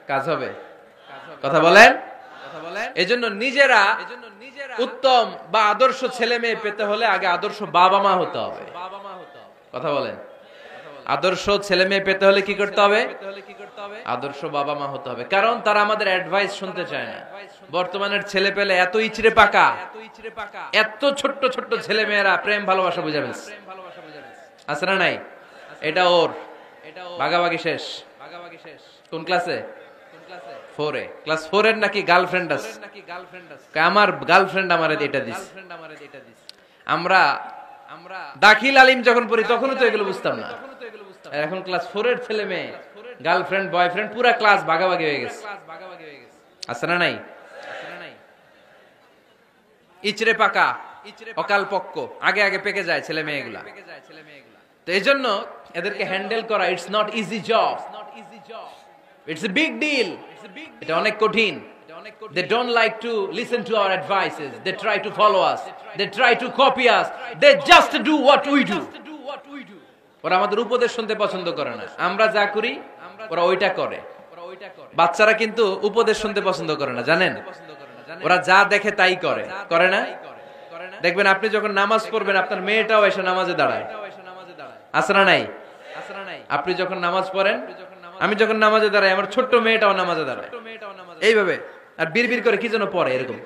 [SPEAKER 1] কাজ হবে? কথা বলেন। এজন্য নিজেরা উত্তম বা আদর্শ ছেলে মেয়ে পেতে হলে আগে আদর্শ বাবা মা হতে হবে। কথা বলেন। আদর্শ ছেলে মেয়ে পেতে হলে কি করতে হবে? আদর্শ বাবা মা হতে হবে, কারণ তারা আমাদের অ্যাডভাইস শুনতে চায় না। বর্তমানের ছেলে পেলে এত ইচড়ে পাকা, এত ছোট্ট ছোট্ট ছেলে মেয়েরা প্রেম ভালোবাসা বুঝে ফেলছে। আছে না নাই? এটা ওর ভাগাভাগি শেষ। কোন ক্লাসে? 4 এ। ক্লাস 4 এর নাকি গার্লফ্রেন্ড আছে? আমার গার্লফ্রেন্ড আমারে এটা দিস। আমরা দাখিল আলিম যখন পড়ি তখনও তো এগুলো বুঝতাম না। এখন ক্লাস 4 এর ছেলে মেয়ে গার্লফ্রেন্ড বয়ফ্রেন্ড পুরা ক্লাস ভাগাভাগি হয়ে গেছে। আছে না নাই? ইচড়ে পাকা, অকাল পক্ক, আগে আগে পেকে যায় ছেলে মেয়েগুলা। তো এই জন্য এদেরকে হ্যান্ডেল করা it's not easy job, it's a big deal. এটা অনেক কঠিন। They don't like to listen to our advices. They try to follow us. They try to copy us. They just do what we do. ওরা আমাদের উপদেশ শুনতে পছন্দ করে না, আমরা যা করি ওরা ওইটা করে। বাচ্চারা কিন্তু উপদেশ শুনতে পছন্দ করে না, জানেন? ওরা যা দেখে তাই করে, করে না? দেখবেন আপনি যখন নামাজ পড়বেন আপনার মেয়েটাও এসে নামাজে দাঁড়ায়, আছে না নাই? আপনি যখন নামাজ পড়েন, আমি যখন নামাজে দাঁড়াই, আমার ছোট্ট মেয়েটাও নামাজে দাঁড়ায় এইভাবে, আর বিড়বিড় করে কি যেন পড়ে, এরকম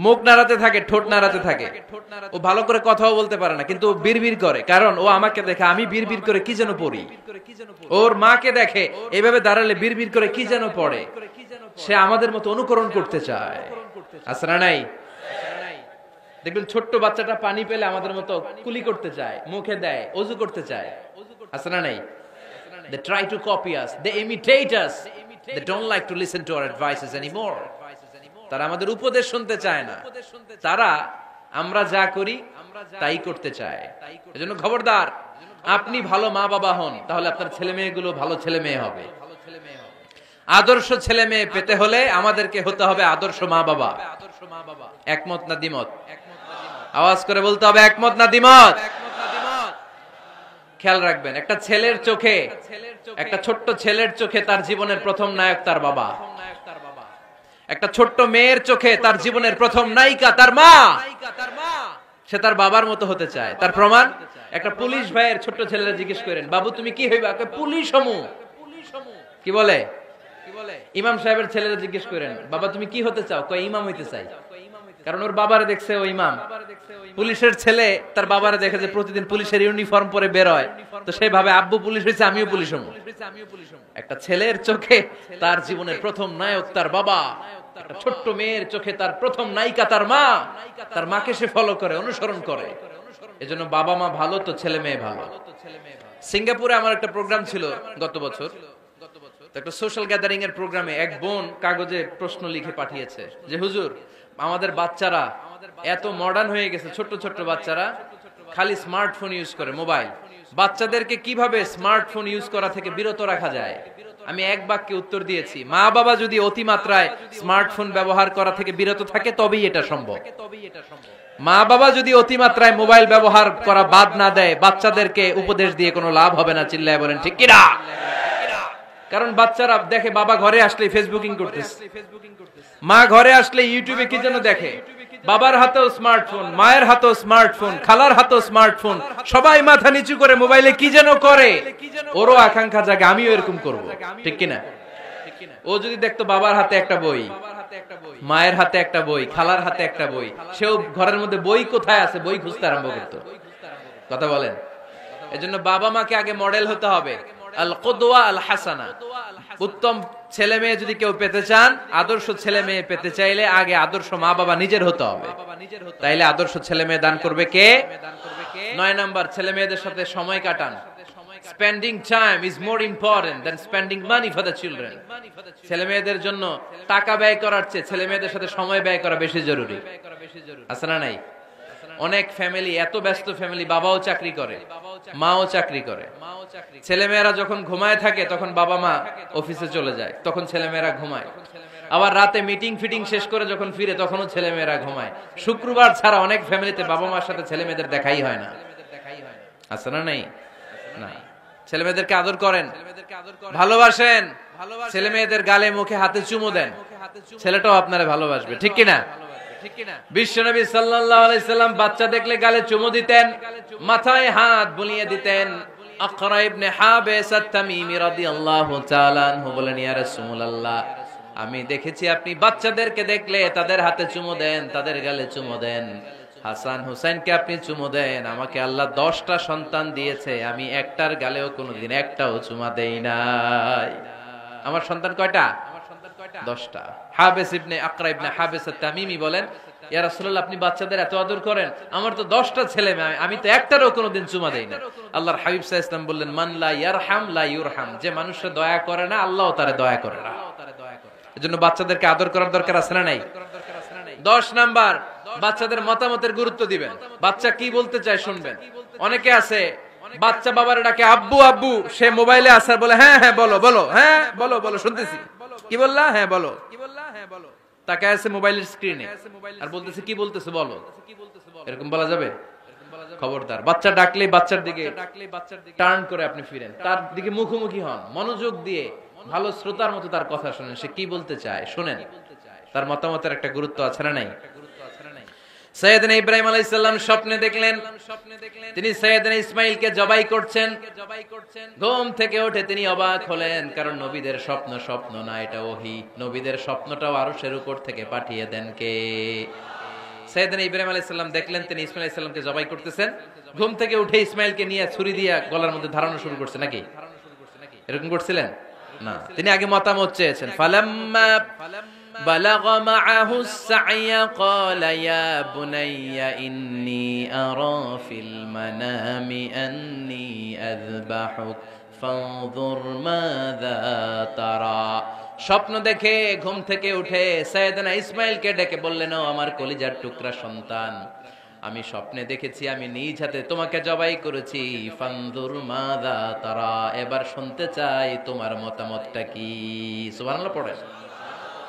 [SPEAKER 1] মুখ নাড়াতে থাকে, ঠোঁট নাড়াতে থাকে। ও ভালো করে কথাও বলতে পারে না, কিন্তু বিড়বিড় করে, কারণ ও আমাকে দেখে আমি বিড়বিড় করে কি যেন পড়ি। ওর মাকে দেখে এইভাবে দাঁড়ালে বিড়বিড় করে কি যেন পড়ে, সে আমাদের মতো অনুকরণ করতে চায়, আছে না নাই? দেখবেন ছোট্ট বাচ্চাটা পানি পেলে আমাদের মতো কুলি করতে চায়, মুখে দেয়, ওযু করতে চায়, আছে না নাই? They try to copy us, they imitate us, they don't like to listen to our advices anymore. তারা আমাদের উপদেশ শুনতে চায় না, তারা আমরা যা করি তাই করতে চায়। এজন্য খবরদার, আপনি ভালো মা বাবা হন, তাহলে আপনার ছেলে মেয়েগুলো ভালো ছেলে মেয়ে হবে। আদর্শ ছেলে মেয়ে পেতে হলে আমাদেরকে হতে হবে আদর্শ মা বাবা। একমত না দ্বিমত? আওয়াজ করে বলতে হবে একমত না দ্বিমত। খেয়াল রাখবেন, একটা ছেলের চোখে, একটা ছোট্ট ছেলের চোখে তার জীবনের প্রথম নায়ক তার বাবা। একটা ছোট্ট মেয়ের চোখে তার জীবনের প্রথম নায়িকা তার মা। সে তার বাবার মতো হতে চায়। তার প্রমাণ, একটা পুলিশ ভাইয়ের ছোট্ট ছেলেরা জিজ্ঞেস করেন, বাবু তুমি কি হইবা? পুলিশ হমু। কি বলে? ইমাম সাহেবের ছেলেরা জিজ্ঞেস করেন, বাবা তুমি কি হতে চাও? কয় ইমাম হইতে চাই। কারণ ওর বাবারে দেখছে ও ইমাম। পুলিশের ছেলে তার বাবারে দেখে যে প্রতিদিন পুলিশের ইউনিফর্ম পরে বের হয়, তো সেই ভাবে আব্বু পুলিশ হয়েছে, আমিও পুলিশ হবো। একটা ছেলের চোখে তার জীবনের প্রথম নায়ক তার বাবা, একটা ছোট্ট মেয়ের চোখে তার প্রথম নায়িকা তার মা। তার মাকে সে ফলো করে, অনুসরণ করে। এজন্য বাবা মা ভালো তো ছেলে মেয়ে ভালো। সিঙ্গাপুরে আমার একটা প্রোগ্রাম ছিল গত বছর, একটা সোশ্যাল গ্যাদারিং এর প্রোগ্রামে এক বোন কাগজে প্রশ্ন লিখে পাঠিয়েছে যে হুজুর, আমাদের বাচ্চারা এত মডার্ন হয়ে গেছে, ছোট্ট ছোট্ট বাচ্চারা খালি স্মার্টফোন ইউজ করে, মোবাইল। বাচ্চাদেরকে কিভাবে স্মার্টফোন ইউজ করা থেকে বিরত রাখা যায়? আমি এক বাক্যে উত্তর দিয়েছি, মা বাবা যদি অতিমাত্রায় স্মার্টফোন ব্যবহার করা থেকে বিরত থাকে তবেই এটা সম্ভব। মা বাবা যদি অতিমাত্রায় মোবাইল ব্যবহার করা বাদ না দেয়, বাচ্চাদেরকে উপদেশ দিয়ে কোনো লাভ হবে না। চিল্লায় বলেন ঠিক কিনা? কারণ বাচ্চারা দেখে বাবা ঘরে আসলে ফেসবুকিং করতেছে, মা ঘরে আসলে ইউটিউবে কি যেন দেখে, বাবার হাতেও স্মার্টফোন, মায়ের হাতেও স্মার্টফোন, খালার হাতেও স্মার্টফোন, সবাই মাথা নিচু করে মোবাইলে কি যেন করে। ওরও আকাঙ্ক্ষা জাগে আমিও এরকম করব, ঠিক কিনা? ও যদি দেখতো বাবার হাতে একটা বই, মায়ের হাতে একটা বই, খালার হাতে একটা বই, সেও ঘরের মধ্যে বই কোথায় আছে বই খুঁজতে আরম্ভ করতো। কথা বলেন? এজন্য বাবা মাকে আগে মডেল হতে হবে, আল কুদওয়া আল হাসানা। উত্তম ছেলে মেয়ে যদি কেউ পেতে চান, আদর্শ ছেলে মেয়ে পেতে চাইলে আগে আদর্শ মা বাবা নিজের হতে হবে। তাইলে আদর্শ ছেলে মেয়ে দান করবে কে? 9 নাম্বার, ছেলে মেয়েদের সাথে সময় কাটান। Spending time is more important than spending money for the children. ছেলে মেয়েদের জন্য টাকা ব্যয় করার চেয়ে ছেলে মেয়েদের সাথে সময় ব্যয় করা বেশি জরুরি, আছে না নাই? অনেক ফ্যামিলি, এত ব্যস্ত ফ্যামিলি, বাবাও চাকরি করে, মাও চাকরি করে। ছেলেমেয়েরা যখন ঘুমায় থাকে তখন বাবা মা অফিসে চলে যায়, তখন ছেলেমেয়েরা ঘুমায়। আবার রাতে মিটিং ফিটিং শেষ করে যখন ফিরে তখনও ছেলেমেয়েরা ঘুমায়। শুক্রবার ছাড়া অনেক ফ্যামিলিতে বাবা মার সাথে ছেলে মেয়েদের দেখাই হয় না, আছে না নাই? না। ছেলে মেয়েদেরকে আদর করেন, ভালোবাসেন, ছেলে মেয়েদের গালে মুখে হাতে চুমু দেন, ছেলেটাও আপনারা ভালোবাসবে, ঠিক কিনা? বিশ্বনবী সাল্লাল্লাহু আলাইহি সাল্লাম বাচ্চা দেখলে গালে চুমু দিতেন, মাথায় হাত বুলিয়ে দিতেন। আকরা ইবনে হাবিস আত-তামিমি রাদিয়াল্লাহু তাআলা আনহু বলেন, ইয়া রাসূলুল্লাহ, আমি দেখেছি আপনি বাচ্চাদেরকে দেখলে তাদের হাতে চুমু দেন, তাদের গালে চুমু দেন। হাসান হুসাইনকে আপনি চুমু দেন। আমাকে আল্লাহ 10টা সন্তান দিয়েছে, আমি একটার গালেও কোনোদিন একটাও চুমা দেই নাই। আমার সন্তান কয়টা? 10টা। হাবিস ইবনে আকরা ইবনে হাবিস আত-তামিমি বলেন, ইয়া রাসূলুল্লাহ, আপনি বাচ্চাদের এত আদর করেন, আমার তো 10টা ছেলে মেয়ে, আমি তো একটারও কোনোদিন চুমা দেই না। আল্লাহর হাবিব সাল্লাল্লাহু আলাইহি ওয়াসাল্লাম বললেন, মান লা ইয়ারহাম লা ইউরহাম, যে মানুষে দয়া করে না আল্লাহও তারে দয়া করে না। এজন্য বাচ্চাদেরকে আদর করার দরকার আছে না নাই? 10 নাম্বার, বাচ্চাদের মতামতের গুরুত্ব দিবেন। বাচ্চা কি বলতে চায় শুনবেন। অনেকে আছে বাচ্চা বাবার ডাকে আব্বু আব্বু, সে মোবাইলে আসার বলে হ্যাঁ হ্যাঁ বলো বলো, হ্যাঁ বলো বলো শুনতেছি, কি বললা, হ্যাঁ বলো, তাকে আছে মোবাইলের স্ক্রিনে আর বলতেছে কি বলতেছে বলো। এরকম বলা যাবে? খবরদার, বাচ্চা ডাকলে বাচ্চার দিকে টার্ন করে আপনি ফিরেন, তার দিকে মুখোমুখি হন, মনোযোগ দিয়ে ভালো শ্রোতার মতো তার কথা শুনেন, সে কি বলতে চায় শুনেন, তার মতামতের একটা গুরুত্ব আছে না নাই? সাইয়েদনা ইব্রাহিম আলাইহিস সালাম স্বপ্নে দেখলেন তিনি সাইয়েদনা ইসমাঈলকে জবাই করছেন। ঘুম থেকে উঠে তিনি অবাক হলেন, কারণ নবীদের স্বপ্ন স্বপ্ন না, এটা ওহী। নবীদের স্বপ্নটাও আরশের উপর থেকে পাঠিয়ে দেন কে? সাইয়েদনা ইব্রাহিম আলাইহিস সালাম দেখলেন তিনি ইসমাঈল আলাইহিস সালামকে জবাই করতেছেন। ঘুম থেকে উঠে ইসমাঈলকে নিয়ে ছুরি দিয়ে গলার মধ্যে ধারানো শুরু করছে নাকি? এরকম করছিলেন না, তিনি আগে মতামত চেয়েছেন। ফালাম্মা بلغ معه السعي قال يا بني إني أرى في المنام أني أذبحك فانظر ماذا ترى। স্বপ্ন দেখে ঘুম থেকে উঠে সাইয়েদনা ইসমাঈলকে ডেকে বললেন, ও আমার কলিজার টুকরা সন্তান, আমি স্বপ্নে দেখেছি আমি নিজ হাতে তোমাকে জবাই করেছি। ফানজুর মাযা তারা, এবার শুনতে চাই তোমার মতামতটা কি। সুবহানাল্লাহ পড়ে।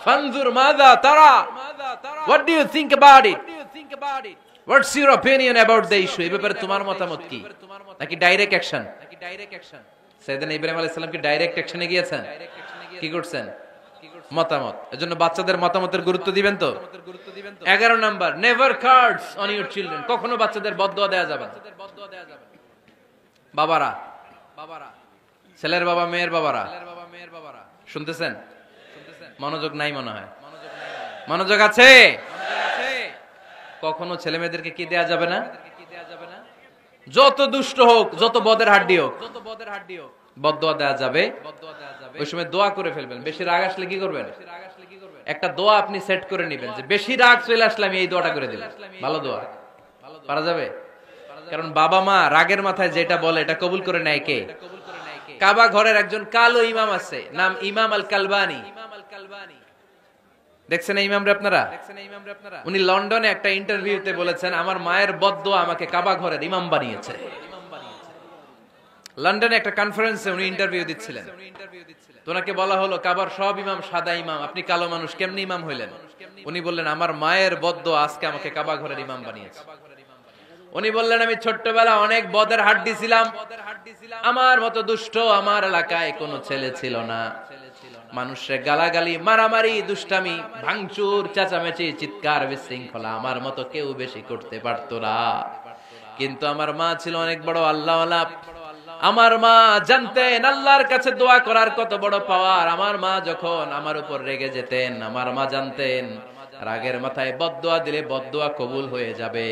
[SPEAKER 1] ফানজুর মাযা তারা, what do you think about it? What's your opinion about the issue? এই ব্যাপারে তোমার মতামত কি? নাকি ডাইরেক্ট অ্যাকশন? সাইয়েদনা ইব্রাহিম আলাইহিস সালাম কি ডাইরেক্ট অ্যাকশনে গিয়েছেন? কি করছেন? মতামত। এজন্য বাচ্চাদের মতামতের গুরুত্ব দিবেন তো। 11 number, never cards on your children. কখনো বাচ্চাদের বদদোয়া দেয়া যাবে না। বাবারা, ছেলের বাবা মেয়ের বাবারা শুনতেছেন? মনোযোগ নাই মনে হয়। মনোযোগ আছে? কখনো ছেলে মেয়েদেরকে কি দেয়া যাবে না? যত দুষ্ট হোক, যত বদের হাড্ডি হোক, বদদোয়া দেয়া যাবে। ওই সময় দোয়া করে ফেলবেন। বেশি রাগ আসলে কি করবেন? একটা দোয়া আপনি সেট করে নেবেন যে বেশি রাগ চলে আসলে আমি এই দোয়াটা করে দিলাম। ভালো দোয়া পারা যাবে? কারণ বাবা মা রাগের মাথায় যেটা বলে এটা কবুল করে নেয় কে? কাবা ঘরের একজন কালো ইমাম আছে, নাম ইমাম আল কালবানি। দেখছেন এই ইমামরে আপনারা? উনি লন্ডনে একটা ইন্টারভিউতে বলেছেন, আমার মায়ের বদদোয়া আমাকে কাবা ঘরের ইমাম বানিয়েছে। লন্ডনে একটা কনফারেন্সে উনি ইন্টারভিউ দিচ্ছিলেন। তো ওনাকে বলা হলো, কাবার সব ইমাম সাদা ইমাম, আপনি কালো মানুষ, কেমনি ইমাম হইলেন? উনি বললেন, আমার মায়ের বদদোয়া আজকে আমাকে কাবা ঘরের ইমাম বানিয়েছে। উনি বললেন, আমি ছোট্টবেলা অনেক বদের হাড্ডি ছিলাম, আমার মতো দুষ্ট আমার এলাকায় কোনো ছেলে ছিল না। মানুষের গালাগালি, মারামারি, দুষ্টামি, ভাঙচুর, চেঁচামেচি, চিৎকার, বিশৃঙ্খলা আমার মতো কেউ বেশি করতে পারতো না। কিন্তু আমার মা ছিল অনেক বড় আল্লাহওয়ালা। আমার মা জানতেন আল্লাহর কাছে দোয়া করার কত বড় পাওয়ার। আমার মা যখন আমার উপর রেগে যেতেন, আমার মা জানতেন রাগের মাথায় বদদোয়া দিলে বদদোয়া কবুল হয়ে যাবে।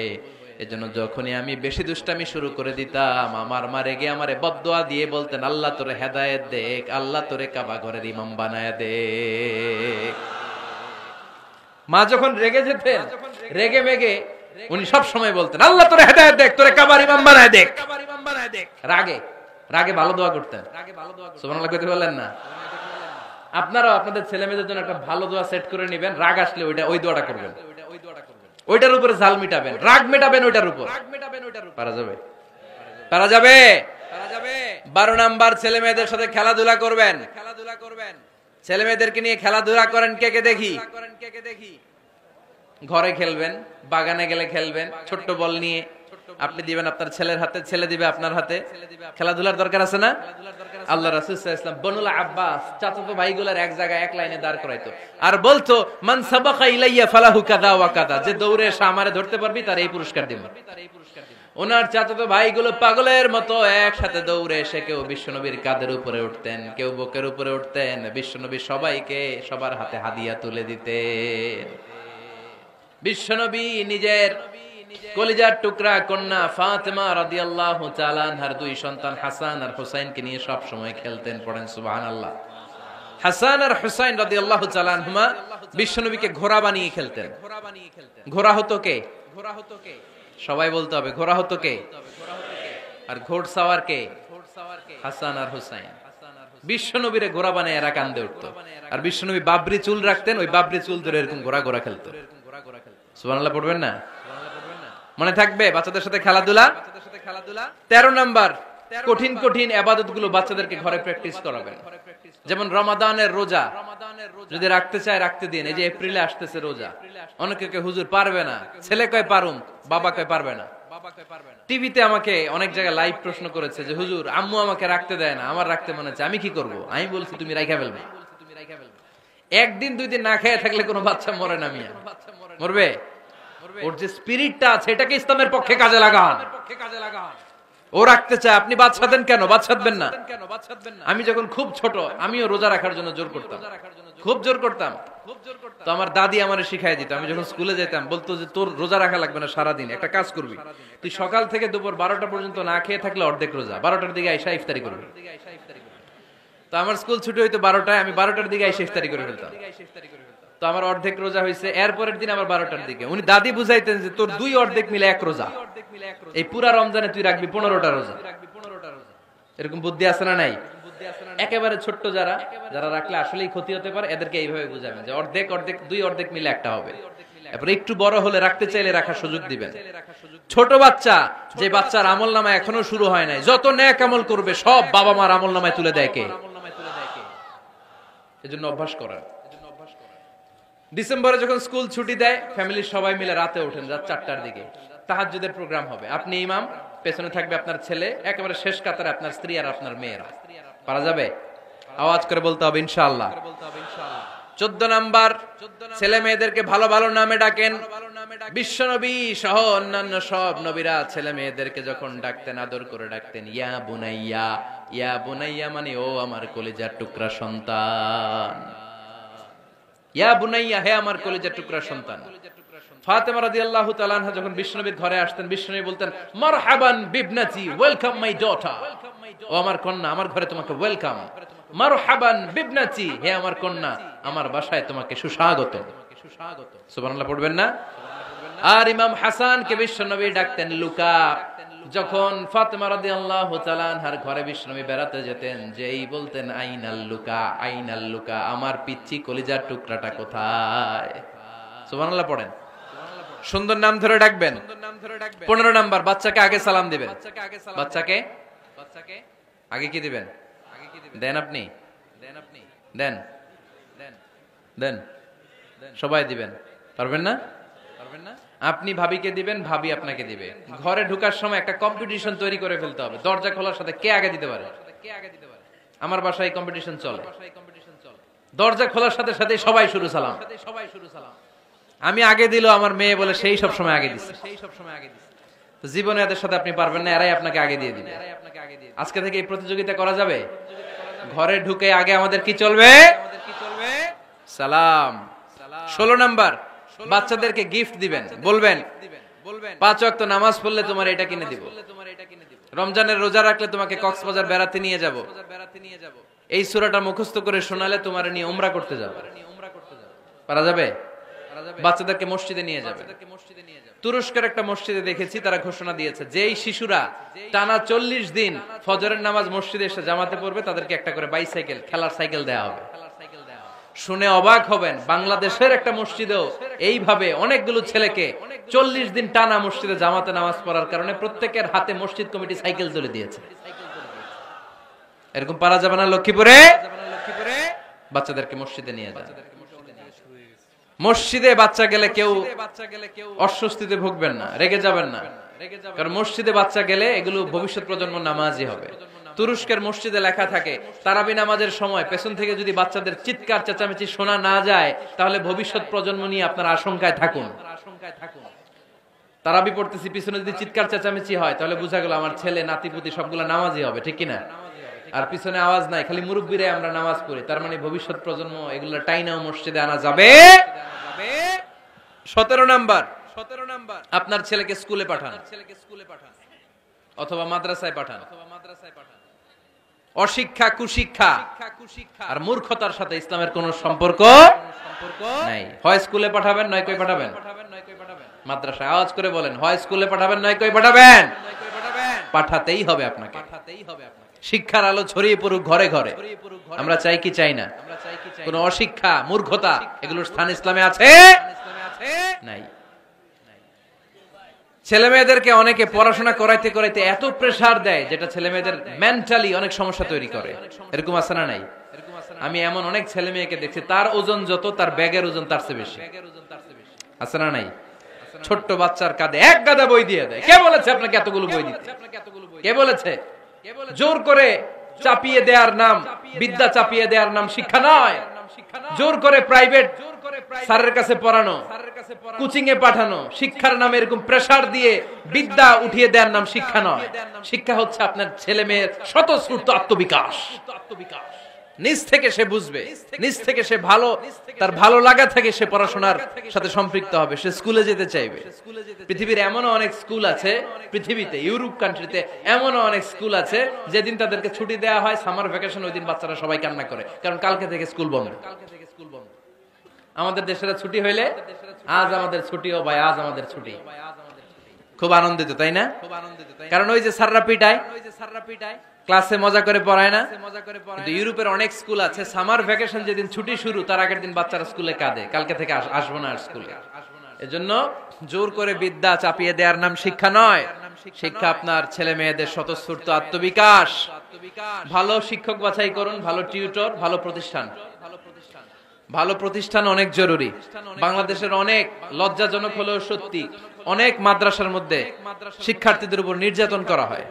[SPEAKER 1] এজন্য যখনই আমি বেশি দুষ্টামি শুরু করে দিতাম, আমার মা রেগে আমারে বদদোয়া দিয়ে বলতেন, আল্লাহ তোরে হেদায়েত দেখ, আল্লাহ তোরে কাবা ঘরের ইমাম বানায় দে। মা যখন রেগে যেতেন, রেগে মেগে উনি সব সময় বলতেন, আল্লাহ তোরে হেদায়েত দেখ, তোরে কাবার ইমাম বানায় দেখ। রাগে রাগে ভালো দোয়া করতেন। সুবহানাল্লাহ কইতে বললেন না? আপনারাও আপনাদের ছেলে মেয়েদের জন্য একটা ভালো দোয়া সেট করে নেবেন। রাগ আসলে ওই দোয়াটা করবেন, ওইটার উপরে ঝাল মিটাবেন, রাগ মেটাবেন ওইটার উপর। পারা যাবে? পারা যাবে? 12 নাম্বার, ছেলে মেয়েদের সাথে খেলাধুলা করবেন। ছেলে মেয়েদেরকে নিয়ে খেলাধুলা করেন কে কে দেখি? ঘরে খেলবেন, বাগানে গেলে খেলবেন, ছোট্ট বল নিয়ে আপনি দিবেন আপনার ছেলের হাতে, ছেলে দিবে আপনার হাতে। খেলাধুলার দরকার আছে না? আল্লাহ রাসূল সাল্লাল্লাহু আলাইহি ওয়াসাল্লাম বনুল আব্বাস চাচাতো ভাইগুলোর এক জায়গায় এক লাইনে দাঁড় করাইতো আর বলতো, মান সাবাকা ইলাইয়া ফালাহু কাযা ওয়া কাযা, যে দৌড়ে এসে আমারে ধরতে পারবি তার এই পুরস্কার দিব। ওনার চাচাতো ভাইগুলো পাগলের মতো একসাথে দৌড়ে এসে কেউ বিশ্বনবীর কাঁধের উপরে উঠতেন, কেউ বুকের উপরে উঠতেন। বিশ্বনবী সবাইকে সবার হাতে হাদিয়া তুলে দিতেন। বিশ্বনবী নিজের কলিজার টুকরা কন্যা ফাতেমা রাদিয়াল্লাহু তাআলা আনহার দুই সন্তান হাসান আর হুসাইনকে নিয়ে সব সময় খেলতেন। পড়েন সুবহানাল্লাহ। হাসান আর হুসাইন রাদিয়াল্লাহু তাআলা আনহুমা বিশ্বনবীকে ঘোড়া বানিয়ে খেলতেন। ঘোড়া হতো কে? সবাই বলতে হবে, ঘোড়া হতো কে? আর ঘোড়সাওয়ার কে? হাসান আর হুসাইন। বিশ্বনবীরে ঘোড়া বানিয়ে এরা কান্দে উঠতো। আর বিশ্বনবী বাবরি চুল রাখতেন, ওই বাবরি চুল ধরে এরকম ঘোড়া ঘোড়া খেলতো। সুবহানাল্লাহ পড়বেন না? মনে থাকবে বাচ্চাদের সাথে খেলাধুলা। 13 নাম্বার, কঠিন কঠিন ইবাদতগুলো বাচ্চাদেরকে ঘরে প্র্যাকটিস করাবেন। যেমন রমাদানের রোজা যদি রাখতে চায় রাখতে দিন। এই যে এপ্রিলে আসতেছে রোজা, অনেকে হুজুর পারবে না, ছেলে কয় পারুম, বাবা কয় পারবে না। টিভিতে আমাকে অনেক জায়গায় লাইভ প্রশ্ন করেছে যে হুজুর আম্মু আমাকে রাখতে দেয় না, আমার রাখতে মনে হচ্ছে, আমি কি করব? আমি বলছি তুমি রাইখা ফেলবে। একদিন দুই দিন না খেয়ে থাকলে কোনো বাচ্চা মরে না মিয়া, মরবে? ওর যে স্পিরিটটা আছে এটাকে ইসলামের পক্ষে কাজে লাগান। ও রাখতে চায়, আপনি বাচ্চা দেন কেন? বাচ্চা দেবেন না। আমি যখন খুব ছোট আমিও রোজা রাখার জন্য জোর করতাম, খুব জোর করতাম। তো আমার দাদি আমারে শিখাই দিত। আমি যখন স্কুলে যেতাম বলতো যে তোর রোজা রাখা লাগবে না, সারাদিন একটা কাজ করবি, তুই সকাল থেকে দুপুর 12টা পর্যন্ত না খেয়ে থাকলে অর্ধেক রোজা, 12টার দিকে আইসা ইফতারি করবি। তো আমার স্কুল ছুটি হইতো 12টায়, আমি 12টার দিকে আইসা ইফতারি করে ফেলতাম। তো আমার অর্ধেক রোজা হয়েছে। এরপরের দিন আবার 12টার দিকে উনি দাদি বুঝাইতেন যে তোর দুই অর্ধেক মিলে এক রোজা, এই পুরা রমজানে তুই রাখবি 15টা রোজা। এরকম বুদ্ধি আছে না নাই? একেবারে ছোট্ট যারা যারা রাখলে আসলেই ক্ষতি হতে পারে, এদেরকে এইভাবে বুঝাবেন যে অর্ধেক অর্ধেক দুই অর্ধেক মিলে একটা হবে। এরপর একটু বড় হলে রাখতে চাইলে রাখার সুযোগ দিবেন। ছোট বাচ্চা, যে বাচ্চার আমল নামায় এখনো শুরু হয় নাই, যত নেক আমল করবে সব বাবা মার আমল নামায় তুলে দেয় কে? এজন্য অভ্যাস করা। ডিসেম্বরে যখন স্কুল ছুটি দেয় ফ্যামিলির সবাই মিলে রাতে ওঠেন, রাত 4টার দিকে তাহাজ্জুদের প্রোগ্রাম হবে। আপনি ইমাম, পেছনে থাকবে আপনার ছেলে, একেবারে শেষ কাতারে আপনার স্ত্রী আর আপনার মেয়েরা। পারা যাবে? আওয়াজ করে বলতে হবে ইনশাআল্লাহ। 14 নাম্বার, ছেলে মেয়েদেরকে ভালো ভালো নামে ডাকেন। বিশ্ব নবী সহ অন্যান্য সব নবীরা ছেলে মেয়েদেরকে যখন ডাকতেন আদর করে ডাকতেন ইয়া বুনাইয়া। ইয়া বুনাইয়া মানে ও আমার কলিজার টুকরা সন্তান। ইয়া বুনাইয়া, হে আমার কলিজার টুকরা সন্তান। ফাতেমা রাদিয়াল্লাহু তাআলা আনহা যখন বিশ্বনবীর ঘরে আসতেন, বিশ্বনবী বলতেন মারহাবান বিবনাতি, ওয়েলকাম মাই ডটার। ও আমার কন্যা, আমার ঘরে তোমাকে ওয়েলকাম। মারহাবান বিবনাতি, হে আমার কন্যা, আমার বাসায় তোমাকে সুস্বাগত। সুবহানাল্লাহ পড়বেন না? আর ইমাম হাসানকে বিশ্বনবী ডাকতেন লুকা। যখন ফাতেমা রাদিয়াল্লাহু তাআলা আনহার ঘরে বিশ্বনবী বেড়াতে যেতেন, যেই বলতেন আইনাল লুকা, আইনাল লুকা, আমার পিচ্চি কলিজার টুকরাটা কোথায়? সুবহানাল্লাহ পড়েন। সুন্দর নাম ধরে ডাকবেন। 15 নাম্বার, বাচ্চাকে আগে সালাম দিবেন। বাচ্চাকে আগে কি দিবেন? দেন আপনি, দেন দেন সবাই দিবেন। পারবেন না? আপনি ভাবিকে দিবেন, ভাবি আপনাকে দিবে। ঘরে ঢোকার সময় একটা কম্পিটিশন তৈরি করে ফেলতে হবে, দরজা খোলার সাথে কে আগে দিতে পারে। আমার বাসায় কম্পিটিশন চলে, দরজা খোলার সাথে সাথে সবাই শুরু সালাম। আমি আগে দিল আমার মেয়ে বলে সেই সব সময় আগে দিচ্ছে। তো জীবনে এদের সাথে আপনি পারবেন না, এরাই আপনাকে আগে দিয়ে দিবে। আজকে থেকে এই প্রতিযোগিতা করা যাবে। ঘরে ঢুকে আগে আমাদের কি চলবে? সালাম। 16 নাম্বার, বাচ্চাদেরকে গিফট দিবেন। বলবেন 5 ওয়াক্ত নামাজ পড়লে তোমার এটা কিনে দিব, রমজানের রোজা রাখলে তোমাকে কক্সবাজার বেড়াতে নিয়ে যাব, এই সূরাটা মুখস্থ করে শোনালে তোমার নিয়ে উমরা করতে যাব। পারা যাবে? বাচ্চাদেরকে মসজিদে নিয়ে যাবে। তুরস্কের একটা মসজিদে দেখেছি, তারা ঘোষণা দিয়েছে যেই শিশুরা টানা 40 দিন ফজরের নামাজ মসজিদে এসে জামাতে পড়বে তাদেরকে একটা করে বাইসাইকেল, খেলার সাইকেল দেওয়া হবে। শুনে অবাক হবেন, বাংলাদেশের একটা মসজিদেও এইভাবে অনেকগুলো ছেলেকে 40 দিন টানা মসজিদে জামাতে নামাজ পড়ার কারণে প্রত্যেকের হাতে মসজিদ কমিটি সাইকেল তুলে দিয়েছে। এরকম পারা যাবে না? লক্ষ্মীপুরে বাচ্চাদেরকে মসজিদে নিয়ে যায়। মসজিদে বাচ্চা গেলে কেউ অস্বস্তিতে ভুগবেন না, রেগে যাবেন না, কারণ মসজিদে বাচ্চা গেলে এগুলো ভবিষ্যৎ প্রজন্ম নামাজি হবে। তুরস্কের মসজিদে লেখা থাকে তারাবি নামাজের সময় পেছন থেকে যদি বাচ্চাদের চিৎকার চেঁচামেচি শোনা না যায় তাহলে ভবিষ্যৎ প্রজন্ম নিয়ে আপনার আশঙ্কায় থাকুন। তারাবি পড়তেছি, পিছনে যদি চিৎকার চেঁচামেচি হয় তাহলে বুঝা গেল আমার ছেলে নাতিপুতি সবগুলো নামাজি হবে, ঠিক কিনা? আর পিছনে আওয়াজ নাই, খালি মুরব্বীরাই আমরা নামাজ পড়ি, তার মানে ভবিষ্যৎ প্রজন্ম এগুলো টাইনাও মসজিদে আনা যাবে। 17 নাম্বার, আপনার ছেলেকে স্কুলে পাঠান অথবা মাদ্রাসায় পাঠান। অশিক্ষা, কুশিক্ষা আর মূর্খতার সাথে ইসলামের কোন সম্পর্ক নাই। হয় স্কুলে পাঠাবেন, নয় কই পাঠাবেন মাদ্রাসায়। আওয়াজ করে বলেন, হয় স্কুলে পাঠাবেন, নয় কই পাঠাবেন। পাঠাতেই হবে আপনাকে। শিক্ষার আলো ছড়িয়ে পড়ুক ঘরে ঘরে। আমরা চাই কি চাই না? কোন অশিক্ষা, মূর্খতা এগুলোর স্থান ইসলামে আছে? নাই। ছেলে মেয়েদেরকে অনেকে পড়াশোনা করাইতে করাইতে এত প্রেসার দেয় যেটা ছেলে মেয়েদের মেন্টালি অনেক সমস্যা তৈরি করে। এরকম আছে না নাই? আমি এমন অনেক ছেলে মেয়েকে দেখছি, তার ওজন যত তার ব্যাগের ওজন তার চেয়ে বেশি। আছে না নাই? ছোট্ট বাচ্চার কাঁধে এক গাদা বই দিয়ে দেয়। কে বলেছে আপনাকে এতগুলো বই দিতে? কে বলেছে? জোর করে চাপিয়ে দেওয়ার নাম বিদ্যা, চাপিয়ে দেওয়ার নাম শিক্ষা নয়। জোর করে প্রাইভেট স্যারের কাছে পড়ানো, কোচিং এ পাঠানো, শিক্ষার নামে এরকম প্রেসার দিয়ে বিদ্যা উঠিয়ে দেওয়ার নাম শিক্ষা নয়। শিক্ষা হচ্ছে আপনার ছেলে মেয়ের স্বতঃস্ফূর্ত আত্মবিকাশ। নিজ থেকে সে বুঝবে, নিজ থেকে সে ভালো, তার ভালো লাগা থেকে সে পড়াশোনার সাথে সম্পৃক্ত হবে, সে স্কুলে যেতে চাইবে। পৃথিবীর এমনও অনেক স্কুল আছে, পৃথিবীতে ইউরোপ কান্ট্রিতে এমনও অনেক স্কুল আছে যেদিন তাদেরকে ছুটি দেওয়া হয় সামার ভ্যাকেশন, ওই দিন বাচ্চারা সবাই কান্না করে, কারণ কালকে থেকে স্কুল বন্ধ। আমাদের দেশের ছুটি হইলে আজ আমাদের ছুটি, ও ভাই আজ আমাদের ছুটি, খুব আনন্দিত, তাই না? কারণ ওই যে স্যাররা পিটায়, ক্লাসে মজা করে পড়ায় না। কিন্তু ইউরোপের অনেক স্কুল আছে সামার ভ্যাকেশন যেদিন ছুটি শুরু তার আগের দিন বাচ্চারা স্কুলে কাঁদে, কালকে থেকে আসবো না আর স্কুলে। এজন্য জোর করে বিদ্যা চাপিয়ে দেওয়ার নাম শিক্ষা নয়। শিক্ষা আপনার ছেলে মেয়েদের স্বতঃস্ফূর্ত আত্মবিকাশ। ভালো শিক্ষক বাছাই করুন, ভালো টিউটর, ভালো প্রতিষ্ঠান। ভালো প্রতিষ্ঠান অনেক জরুরি। বাংলাদেশের অনেক লজ্জাজনক হলেও সত্যি, অনেক মাদ্রাসার মধ্যে শিক্ষার্থীদের উপর নির্যাতন করা হয়,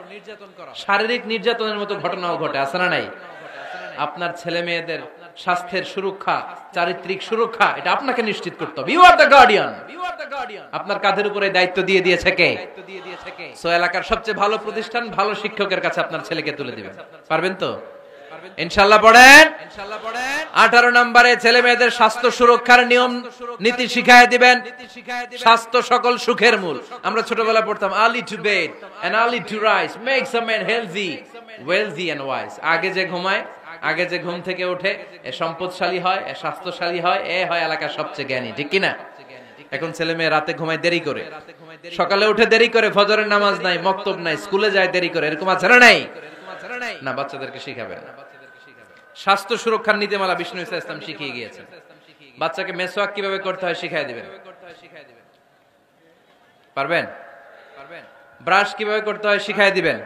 [SPEAKER 1] শারীরিক নির্যাতনের মতো ঘটনাও ঘটে, আছে না নাই? আপনার ছেলে মেয়েদের স্বাস্থ্যের সুরক্ষা, চারিত্রিক সুরক্ষা, এটা আপনাকে নিশ্চিত করতে হবে। You are the guardian. আপনার কাঁধের উপরে দায়িত্ব দিয়ে দিয়েছে কে? সো এলাকার সবচেয়ে ভালো প্রতিষ্ঠান, ভালো শিক্ষকের কাছে আপনার ছেলেকে তুলে দিবেন। পারবেন তো? ইনশাআল্লাহ পড়েন। 18 নম্বরে ছেলে মেয়েদের স্বাস্থ্য সুরক্ষার নিয়ম নীতি শিখায় দিবেন। স্বাস্থ্য সকল সুখের মূল। আমরা ছোটবেলা পড়তাম early to bed and early to rise makes a man healthy, wealthy and wise। আগে যে ঘুমায়, আগে যে ঘুম থেকে ওঠে, এ সম্পদশালী হয়, এ স্বাস্থ্যশালী হয়, এ হয় এলাকার সবচেয়ে জ্ঞানী, ঠিক কি না? এখন ছেলে মেয়ে রাতে ঘুমায় দেরি করে, সকালে উঠে দেরি করে, ফজরের নামাজ নাই, মক্তব নাই, স্কুলে যায় দেরি করে, এরকম আছে না নাই? না, বাচ্চাদেরকে শিখাবেন। স্বাস্থ্য সুরক্ষার নীতিমালা বিষ্ণু ইসলাম শিখিয়ে গিয়েছেন। বাচ্চাকে মেসওয়াক কিভাবে করতে হয় শিখাই দিবেন। পারবেন? ব্রাশ কিভাবে করতে হয় শিখাই দিবেন।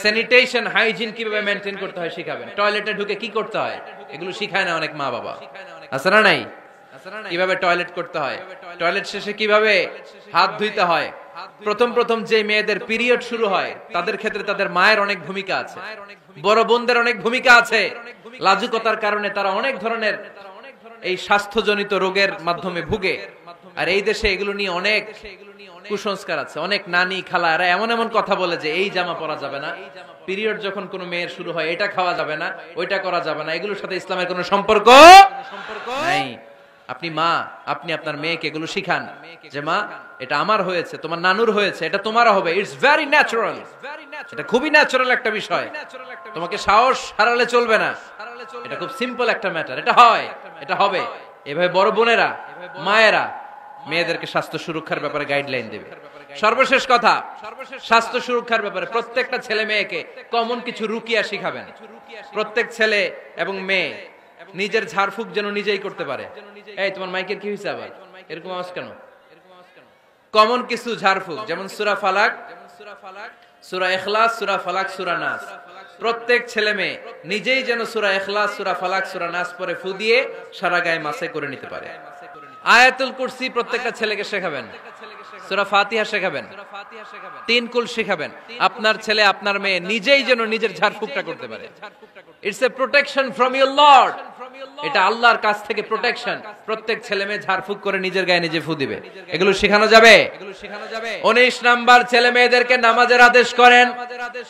[SPEAKER 1] স্যানিটেশন, হাইজিন কিভাবে মেইনটেইন করতে হয় শিখাবেন। টয়লেটে ঢুকে কি করতে হয় এগুলো শিখায় না অনেক মা বাবা, আছে না নাই? কিভাবে টয়লেট করতে হয়, টয়লেট শেষে কিভাবে হাত ধুইতে হয়। প্রথম যে মেয়েদের পিরিয়ড শুরু হয় তাদের ক্ষেত্রে তাদের মায়ের অনেক ভূমিকা আছে, বড় বোনদের অনেক ভূমিকা আছে। লাজুকতার কারণে তারা অনেক ধরনের এই স্বাস্থ্যজনিত রোগের মাধ্যমে ভুগে। আর এই দেশে এগুলো নিয়ে অনেক কুসংস্কার আছে। অনেক নানি খালা এরা এমন এমন কথা বলে যে এই জামা পরা যাবে না, পিরিয়ড যখন কোনো মেয়ের শুরু হয় এটা খাওয়া যাবে না, ওইটা করা যাবে না। এগুলোর সাথে ইসলামের কোনো সম্পর্ক নাই। আপনি মা, আপনি আপনার মেয়েকে এগুলো শিখান যে মা এটা আমার হয়েছে, তোমার নানুর হয়েছে, এটা তোমারও হবে। ইটস ভেরি ন্যাচারাল, এটা খুবই ন্যাচারাল একটা বিষয়। তোমাকে সাহস হারালে চলবে না, এটা খুব সিম্পল একটা ম্যাটার, এটা হয়, এটা হবে। এভাবে বড় বোনেরা, মায়েরা মেয়েদেরকে স্বাস্থ্য সুরক্ষার ব্যাপারে গাইডলাইন দেবে। সর্বশেষ কথা, স্বাস্থ্য সুরক্ষার ব্যাপারে প্রত্যেকটা ছেলে মেয়েকে কমন কিছু রুকিয়া শিখাবেন। প্রত্যেক ছেলে এবং মেয়ে নিজের ঝাড়ফুঁক যেন নিজেই করতে পারে। এই তোমার মাইকের কি হয়েছে আবার এরকম আওয়াজ কেন? কমন কিছু ঝাড়ফুঁক, যেমন সূরা ফালাক, সূরা ইখলাস, সূরা ফালাক, সূরা নাস। প্রত্যেক ছেলে মেয়ে নিজেই যেন সূরা ইখলাস, সূরা ফালাক, সূরা নাস পরে ফু দিয়ে সারা গায়ে মাসে করে নিতে পারে। আয়াতুল কুরসি প্রত্যেকটা ছেলেকে শেখাবেন, সূরা ফাতিহা শেখাবেন, 3 কুল শেখাবেন। আপনার ছেলে আপনার মেয়ে নিজেই যেন নিজের ঝাড়ফুঁকটা করতে পারে। It's a protection from your Lord, এটা আল্লাহর কাছ থেকে প্রোটেকশন। প্রত্যেক ছেলে মেয়ে ঝাড়ফুঁক করে নিজের গায়ে নিজে ফু দিবে, এগুলো শেখানো যাবে। 19 নাম্বার, ছেলে মেয়েদেরকে নামাজের আদেশ করেন।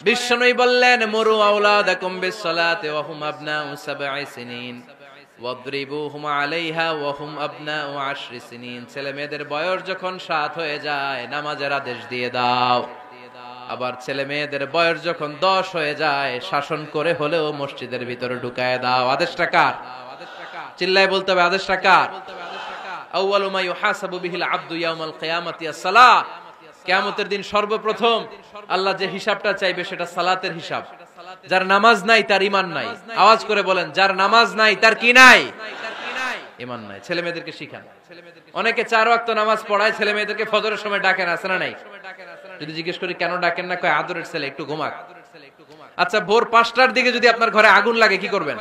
[SPEAKER 1] বিশ্বনবী বললেন মুরু আওলাদাকুম বিসসালাতি ওয়া হুম আবনাউ 7 সিনিন ওয়াদরিবুহুম আলাইহা ওয়া হুম আবনাউ 10 সিনিন। ছেলে মেয়েদের বয়স যখন 7 হয়ে যায় নামাজের আদেশ দিয়ে দাও। আবার ছেলে মেয়েদের বয়স যখন 10 হয়ে যায় শাসন করে হলেও মসজিদের ভিতরে ঢুকায় দাও। আদেশটা কার? চিল্লায় বলতে হবে আদেশটা কার? আউয়ালু মা ইউহাসাবু বিহিল আবদু ইয়াউমাল কিয়ামাতি আস-সালাহ। কিয়ামতের দিন সর্বপ্রথম আল্লাহ যে হিসাবটা চাইবে সেটা সালাতের হিসাব। যার নামাজ নাই তার ঈমান নাই। আওয়াজ করে বলেন, যার নামাজ নাই তার কি নাই? ঈমান নাই। ছেলে মেয়েদেরকে শিখান। অনেকে 4 ওয়াক্ত নামাজ পড়ায়, ছেলে মেয়েদেরকে ফজরের সময় ডাকেন, আছে না নাই? যদি জিজ্ঞেস করি কেন ডাকেন না, কয় আদরের ছেলে একটু ঘুমাক। আচ্ছা, ভোর 5টার দিকে যদি আপনার ঘরে আগুন লাগে কি করবেন?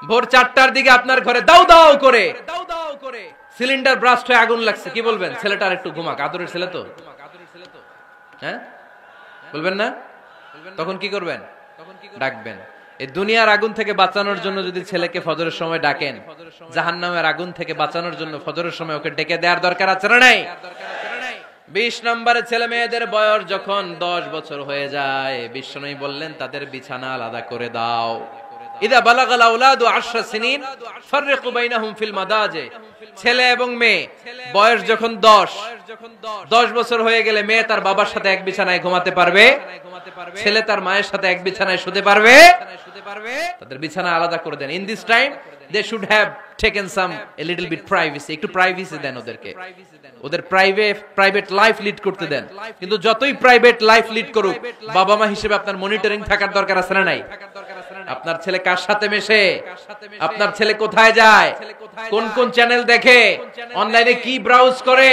[SPEAKER 1] ভোর 4টার দিকে আপনার ঘরে দাউ দাউ করে সিলিন্ডার ব্রাস্ট হয়ে আগুন লাগছে, কি বলবেন? ছেলেটা আর একটু ঘুমাক, আদরের ছেলে তো, হ্যাঁ বলবেন না? তখন কি করবেন? ডাকবেন। এই দুনিয়ার আগুন থেকে বাঁচানোর জন্য যদি ছেলেকে ফজরের সময় ডাকেন, জাহান্নামের আগুন থেকে বাঁচানোর জন্য ফজরের সময় ওকে ডেকে দেওয়ার দরকার আছে না নাই? 20 নম্বরে ছেলে মেয়েদের বয়স যখন 10 বছর হয়ে যায়, বিশ্বনবী বললেন তাদের বিছানা আলাদা করে দাও। ইদা বালাগাল আওলাদু 10 সিনিন ফাররিকু বাইনাহুম ফিল মাদাজি। ছেলে এবং মেয়ে বয়স যখন 10 বছর হয়ে গেলে মেয়ে তার বাবার সাথে এক বিছানায় ঘুমাতে পারবে, ছেলে তার মায়ের সাথে এক বিছানায় শুতে পারবে। তাদের বিছানা আলাদা করে দেন। In this time they should have taken some a little bit privacy, একটু প্রাইভেসি দেন ওদেরকে, ওদের প্রাইভেট লাইফ লিড করতে দেন। কিন্তু যতই প্রাইভেট লাইফ লিড করুক, বাবা মা হিসেবে আপনার মনিটরিং থাকার দরকার আছে না নাই? আপনার ছেলে কার সাথে মেশে, আপনার ছেলে কোথায় যায়, কোন কোন চ্যানেল দেখে, অনলাইনে কি ব্রাউজ করে,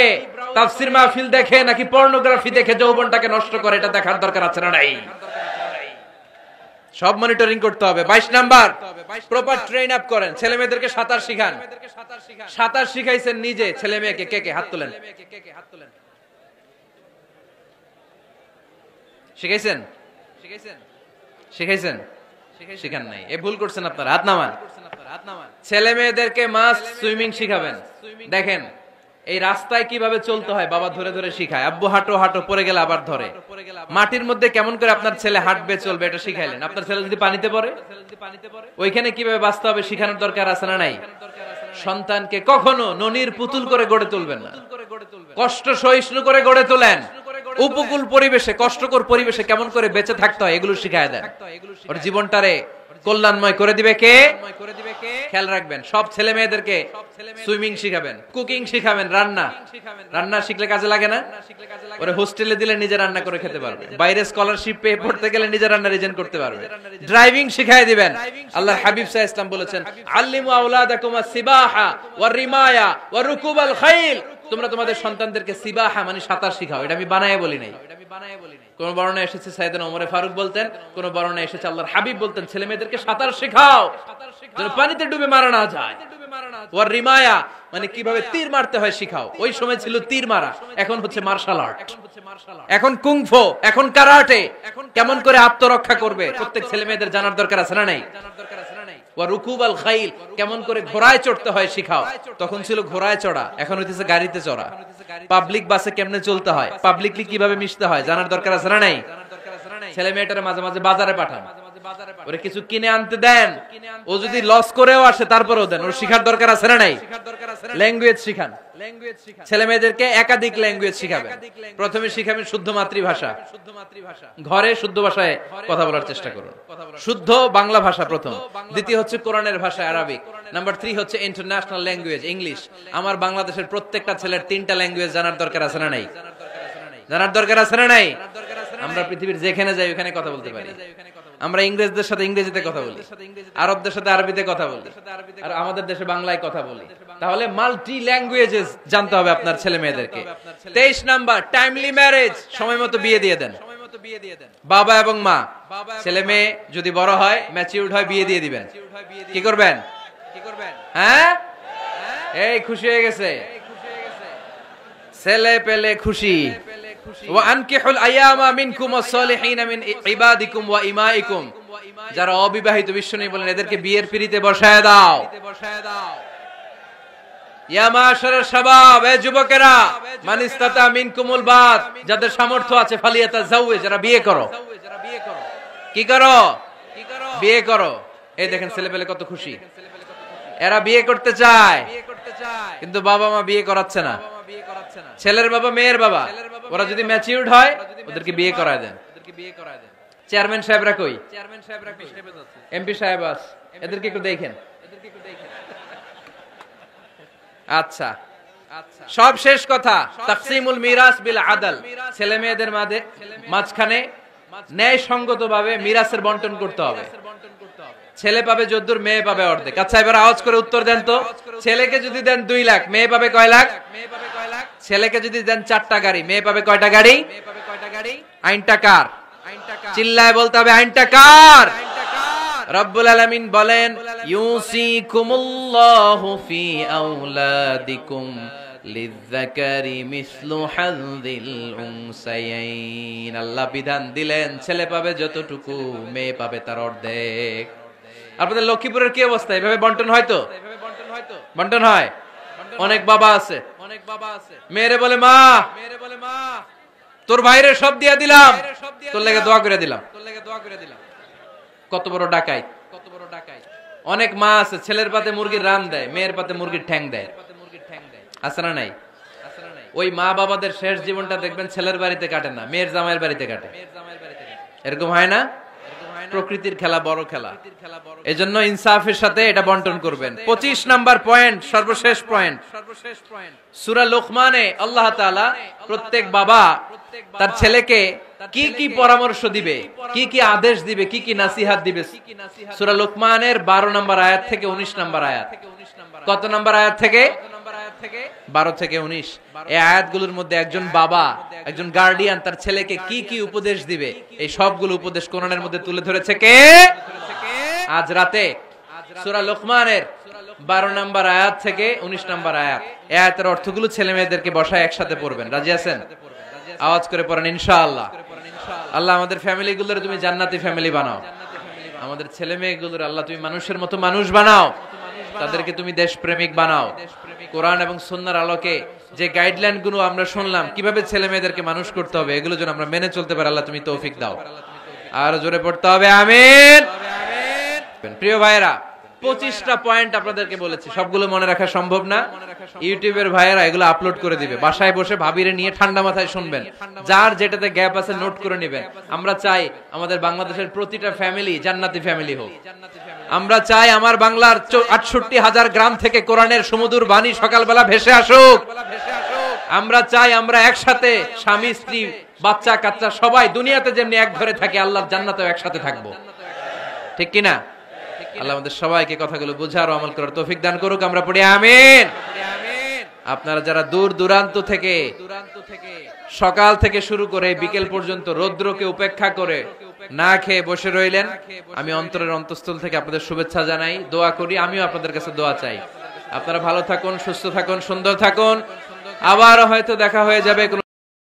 [SPEAKER 1] তাফসীর মাহফিল দেখে নাকি পর্নোগ্রাফি দেখে যৌবনটাকে নষ্ট করে, এটা দেখার দরকার আছে না নাই? সব মনিটরিং করতে হবে। 22 নাম্বার, প্রপার ট্রেন আপ করেন। ছেলে মেয়েদেরকে সাঁতার শিখান। সাঁতার শিখাইছেন নিজে ছেলে মেয়েকে? কে কে হাত তোলেন? শিখাইছেন? শিখাইছেন? শিখান নাই, এ ভুল করছেন আপনারা। হাত নামান। ছেলে মেয়েদেরকে মাস্ট সুইমিং শিখাবেন। দেখেন এই রাস্তায় কিভাবে চলতে হয় বাবা ধরে ধরে শিখায়। আব্বু হাঁটো হাঁটো, পড়ে গেলে আবার ধরে। মাটির মধ্যে কেমন করে আপনার ছেলে হাঁটবে চলবে এটা শিখাইলেন। আপনার ছেলে যদি পানিতে পড়ে, ওইখানে কিভাবে বাঁচতে হবে শিখানোর দরকার আছে না নাই? সন্তানকে কখনো ননির পুতুল করে গড়ে তুলবেন না, কষ্ট সহিষ্ণু করে গড়ে তোলেন। উপকূল পরিবেশে, কষ্টকর পরিবেশে কেমন করে বেঁচে থাকতে হয় এগুলো শিখায় দেন। ওর জীবনটারে কল্যাণময় করে দিবে কে? খেয়াল রাখবেন। সব ছেলে মেয়েদেরকে সুইমিং শিখাবেন, কুকিং শিখাবেন, রান্না শিখলে কাজে লাগে না? ওরে হোস্টেলে দিলে নিজে রান্না করে খেতে পারবে, বাইরে স্কলারশিপ পেয়ে পড়তে গেলে নিজে রান্না রিজেন করতে পারবে। ড্রাইভিং শিখায় দিবেন। আল্লাহর হাবিব সাল্লাল্লাহু আলাইহি ওয়াসাল্লাম বলেছেন, আল্লিমু আওলাদাকুম আস-সিবাহা ওয়ার রিমায়া ওয়া রুকুবাল খাইল। তোমরা তোমাদের সন্তানদেরকে সিবাহা মানে সাঁতার শিখাও। এটা আমি বানায়ে বলি নাই। কোন বর্ণনায় এসেছে সাইয়েদনা ওমর ফারুক বলতেন, কোন বর্ণনায় এসেছে আল্লাহর হাবিব বলতেন ছেলে মেয়েদেরকে সাঁতার শেখাও যেন পানিতে ডুবে মারা না যায়। ওয়ার রিমায়া মানে কিভাবে তীর মারতে হয় শিখাও। ওই সময় ছিল তীর মারা, এখন হচ্ছে মার্শাল আর্ট, এখন কুংফু, এখন কারাটে। কেমন করে আত্মরক্ষা করবে প্রত্যেক ছেলে মেয়েদের জানার দরকার আছে না নাই? ওয়া রুকুবাল খাইল, কেমন করে ঘোড়ায় চড়তে হয় শিখাও। তখন ছিল ঘোড়ায় চড়া, এখন হইতেছে গাড়িতে চড়া। পাবলিক বাসে কেমনে চলতে হয়, পাবলিকলি কিভাবে মিশতে হয় জানার দরকার আছে না নাই? ছেলে মেয়েটারে মাঝে মাঝে বাজারে পাঠান, ওরে কিছু কিনে আনতে দেন। ও যদি লস করেও আসে তারপরেও দেন, ওর শিখার দরকার আছে না নাই? ল্যাঙ্গুয়েজ শিখান। ছেলে মেয়েদেরকে একাধিক ল্যাঙ্গুয়েজ শিখাবেন। প্রথমে শিখাবেন শুদ্ধ মাতৃভাষা, ঘরে শুদ্ধ ভাষায় কথা বলার চেষ্টা করুন। শুদ্ধ বাংলা ভাষা প্রথম, দ্বিতীয় হচ্ছে কোরআনের ভাষা আরবিক, নাম্বার 3 হচ্ছে ইন্টারন্যাশনাল ল্যাঙ্গুয়েজ ইংলিশ। আমার বাংলাদেশের প্রত্যেকটা ছেলের 3টা ল্যাঙ্গুয়েজ জানার দরকার আছে না নাই? জানার দরকার আছে না নাই? আমরা পৃথিবীর যেখানে যাই ওখানে কথা বলতে পারি। আমরা ইংরেজদের সাথে ইংরেজিতে কথা বলি, আরবদের সাথে আরবিতে কথা বলি, আর আমাদের দেশে বাংলায় কথা বলি। তাহলে মাল্টি ল্যাঙ্গুয়েজেস জানতে হবে আপনার ছেলে মেয়েদেরকে। 23 নাম্বার, টাইমলি ম্যারেজ, সময় মতো বিয়ে দিয়ে দেন। বাবা এবং মা, ছেলে মেয়ে যদি বড় হয়, ম্যাচিউরড হয়, বিয়ে দিয়ে দিবেন। কি করবেন? হ্যাঁ, এই খুশি হয়ে গেছে, ছেলে পেলে খুশি। ওয়ানকিহুল আয়ামা মিনকুম ওয়াস-সালিহিনা মিন ইবাদিকুম ওয়া ইমাইকুম, যারা অবিবাহিত বিশ্বনবী বলেন এদেরকে বিয়ের পিঁড়িতে বসায় দাও। ইয়া মাশারাশ শাবাব, এ যুবকেরা, মান ইসতাতা মিনকুমুল বাত, যাদের সামর্থ্য আছে ফালিয়াতাজাওয়াজ, যারা বিয়ে করো। কি করো? বিয়ে করো। এই দেখেন ছেলে পেলে কত খুশি, এরা বিয়ে করতে চায় কিন্তু বাবা মা বিয়ে করাচ্ছে না। ছেলের বাবা মেয়ের বাবা, ওরা যদি ম্যাচিউরড হয় ওদেরকে বিয়ে করায় দেন। চেয়ারম্যান সাহেবরা কই? এমপি সাহেব আস, এদেরকে একটু দেখেন। আচ্ছা, সব শেষ কথা, তাকসিমুল মিরাস বিল আদল, ছেলে মেয়েদের মাঝখানে ন্যায় সঙ্গতভাবে মিরাসের বন্টন করতে হবে। ছেলে পাবে যদ্দুর, মেয়ে পাবে অর্ধেক। আচ্ছা এবার আওয়াজ করে উত্তর দেন তো, ছেলেকে যদি দেন 2 লাখ, মেয়ে পাবে কয় লাখ? ছেলেকে যদি দেন 4টা গাড়ি, মেয়ে পাবে কয়টা গাড়ি? আইনটা কার? চিল্লায় বলতে হবে আইনটা কার? রব্বুল আলামিন বলেন ইউসিকুমুল্লাহু ফি আওলাদিকুম লিযযাকারি মিসলু হাযযিল উনসায়াইন। আল্লাহ বিধান দিলেন ছেলে পাবে যতটুকু, মেয়ে পাবে তার অর্ধেক। আপনাদের লক্ষ্মীপুরের কি অবস্থা? এভাবে বন্টন হয় তো? বন্টন হয়? অনেক বাবা আছে মেয়েরে বলে মা তোর ভাইরে সব দিয়া দিলাম, তোর লেগে দোয়া করে দিলাম। কত বড় ডাকাইত! অনেক মা আছে ছেলের পাতে মুরগির রান দেয়, মেয়ের পাতে মুরগির ঠ্যাং দেয়। আছে না নাই? ওই মা বাবাদের শেষ জীবনটা দেখবেন ছেলের বাড়িতে কাটে না, মেয়ের জামাইয়ের বাড়িতে কাটে। এরকম হয় না? প্রকৃতির খেলা বড় খেলা। এজন্য ইনসাফের সাথে এটা বন্টন করবেন। 25 নাম্বার পয়েন্ট, সর্বশেষ পয়েন্ট, সূরা লোকমানে আল্লাহ তাআলা প্রত্যেক বাবা তার ছেলেকে কি কি পরামর্শ দিবে, কি কি আদেশ দিবে, কি কি নাসিহাত দিবে, সূরা লোকমানের 12 নম্বর আয়াত থেকে 19 নম্বর আয়াত। কত নম্বর আয়াত থেকে? 12 থেকে 19। এই আয়াতগুলোর মধ্যে একজন বাবা, একজন গার্ডিয়ান তার ছেলেকে কি কি উপদেশ দিবে, এই সবগুলো উপদেশ কোরআনের মধ্যে তুলে ধরেছে কে? আজ রাতে সূরা লোকমানের 12 নম্বর আয়াত থেকে 19 নম্বর আয়াত। এই আয়াতের অর্থগুলো ছেলে মেয়েদেরকে বসায় একসাথে পড়বেন। রাজি আছেন? আওয়াজ করে পড়েন ইনশাআল্লাহ। আল্লাহ আমাদের ফ্যামিলি গুলোর তুমি জান্নাতি ফ্যামিলি বানাও, আমাদের ছেলে মেয়েগুলোর আল্লাহ তুমি মানুষের মতো মানুষ বানাও, তাদেরকে তুমি দেশপ্রেমিক বানাও। কোরআন এবং সুন্নাহর আলোকে যে গাইডলাইন গুলো আমরা শুনলাম কিভাবে ছেলে মেয়েদেরকে মানুষ করতে হবে, এগুলো যেন আমরা মেনে চলতে পারি, আল্লাহ তুমি তৌফিক দাও। আর জোরে পড়তে হবে আমিন। প্রিয় ভাইরা, 25টা পয়েন্ট আপনাদেরকে বলেছি, সবগুলো মনে রাখা সম্ভব না। ইউটিউবের ভাইয়েরা এগুলো আপলোড করে দিবে, বাসায় বসে ভাবিরে নিয়ে ঠান্ডা মাথায় শুনবেন, যার যেটাতে গ্যাপ আছে নোট করে নেবেন। আমরা চাই আমাদের বাংলাদেশের প্রতিটা ফ্যামিলি জান্নাতি ফ্যামিলি হোক। আমরা চাই আমার বাংলার 68,000 গ্রাম থেকে কোরআনের সুমধুর বাণী সকালবেলা ভেসে আসুক। আমরা চাই আমরা একসাথে স্বামী স্ত্রী বাচ্চা কাচ্চা সবাই দুনিয়াতে যেমনি এক ঘরে থাকে, আল্লাহর জান্নাতেও একসাথে থাকবো। ঠিক কিনা? আল্লাহ আমাদের সবাইকে কথাগুলো বোঝার ও আমল করার তৌফিক দান করুক। আমরা পড়ি আমিন। আপনারা যারা দূর দূরান্ত থেকে সকাল থেকে শুরু করে বিকেল পর্যন্ত রৌদ্রকে উপেক্ষা করে না খেয়ে বসে রইলেন, আমি অন্তরের অন্তঃস্থল থেকে আপনাদের শুভেচ্ছা জানাই, দোয়া করি, আমিও আপনাদের কাছে দোয়া চাই। আপনারা ভালো থাকুন, সুস্থ থাকুন, সুন্দর থাকুন। আবার হয়তো দেখা হয়ে যাবে।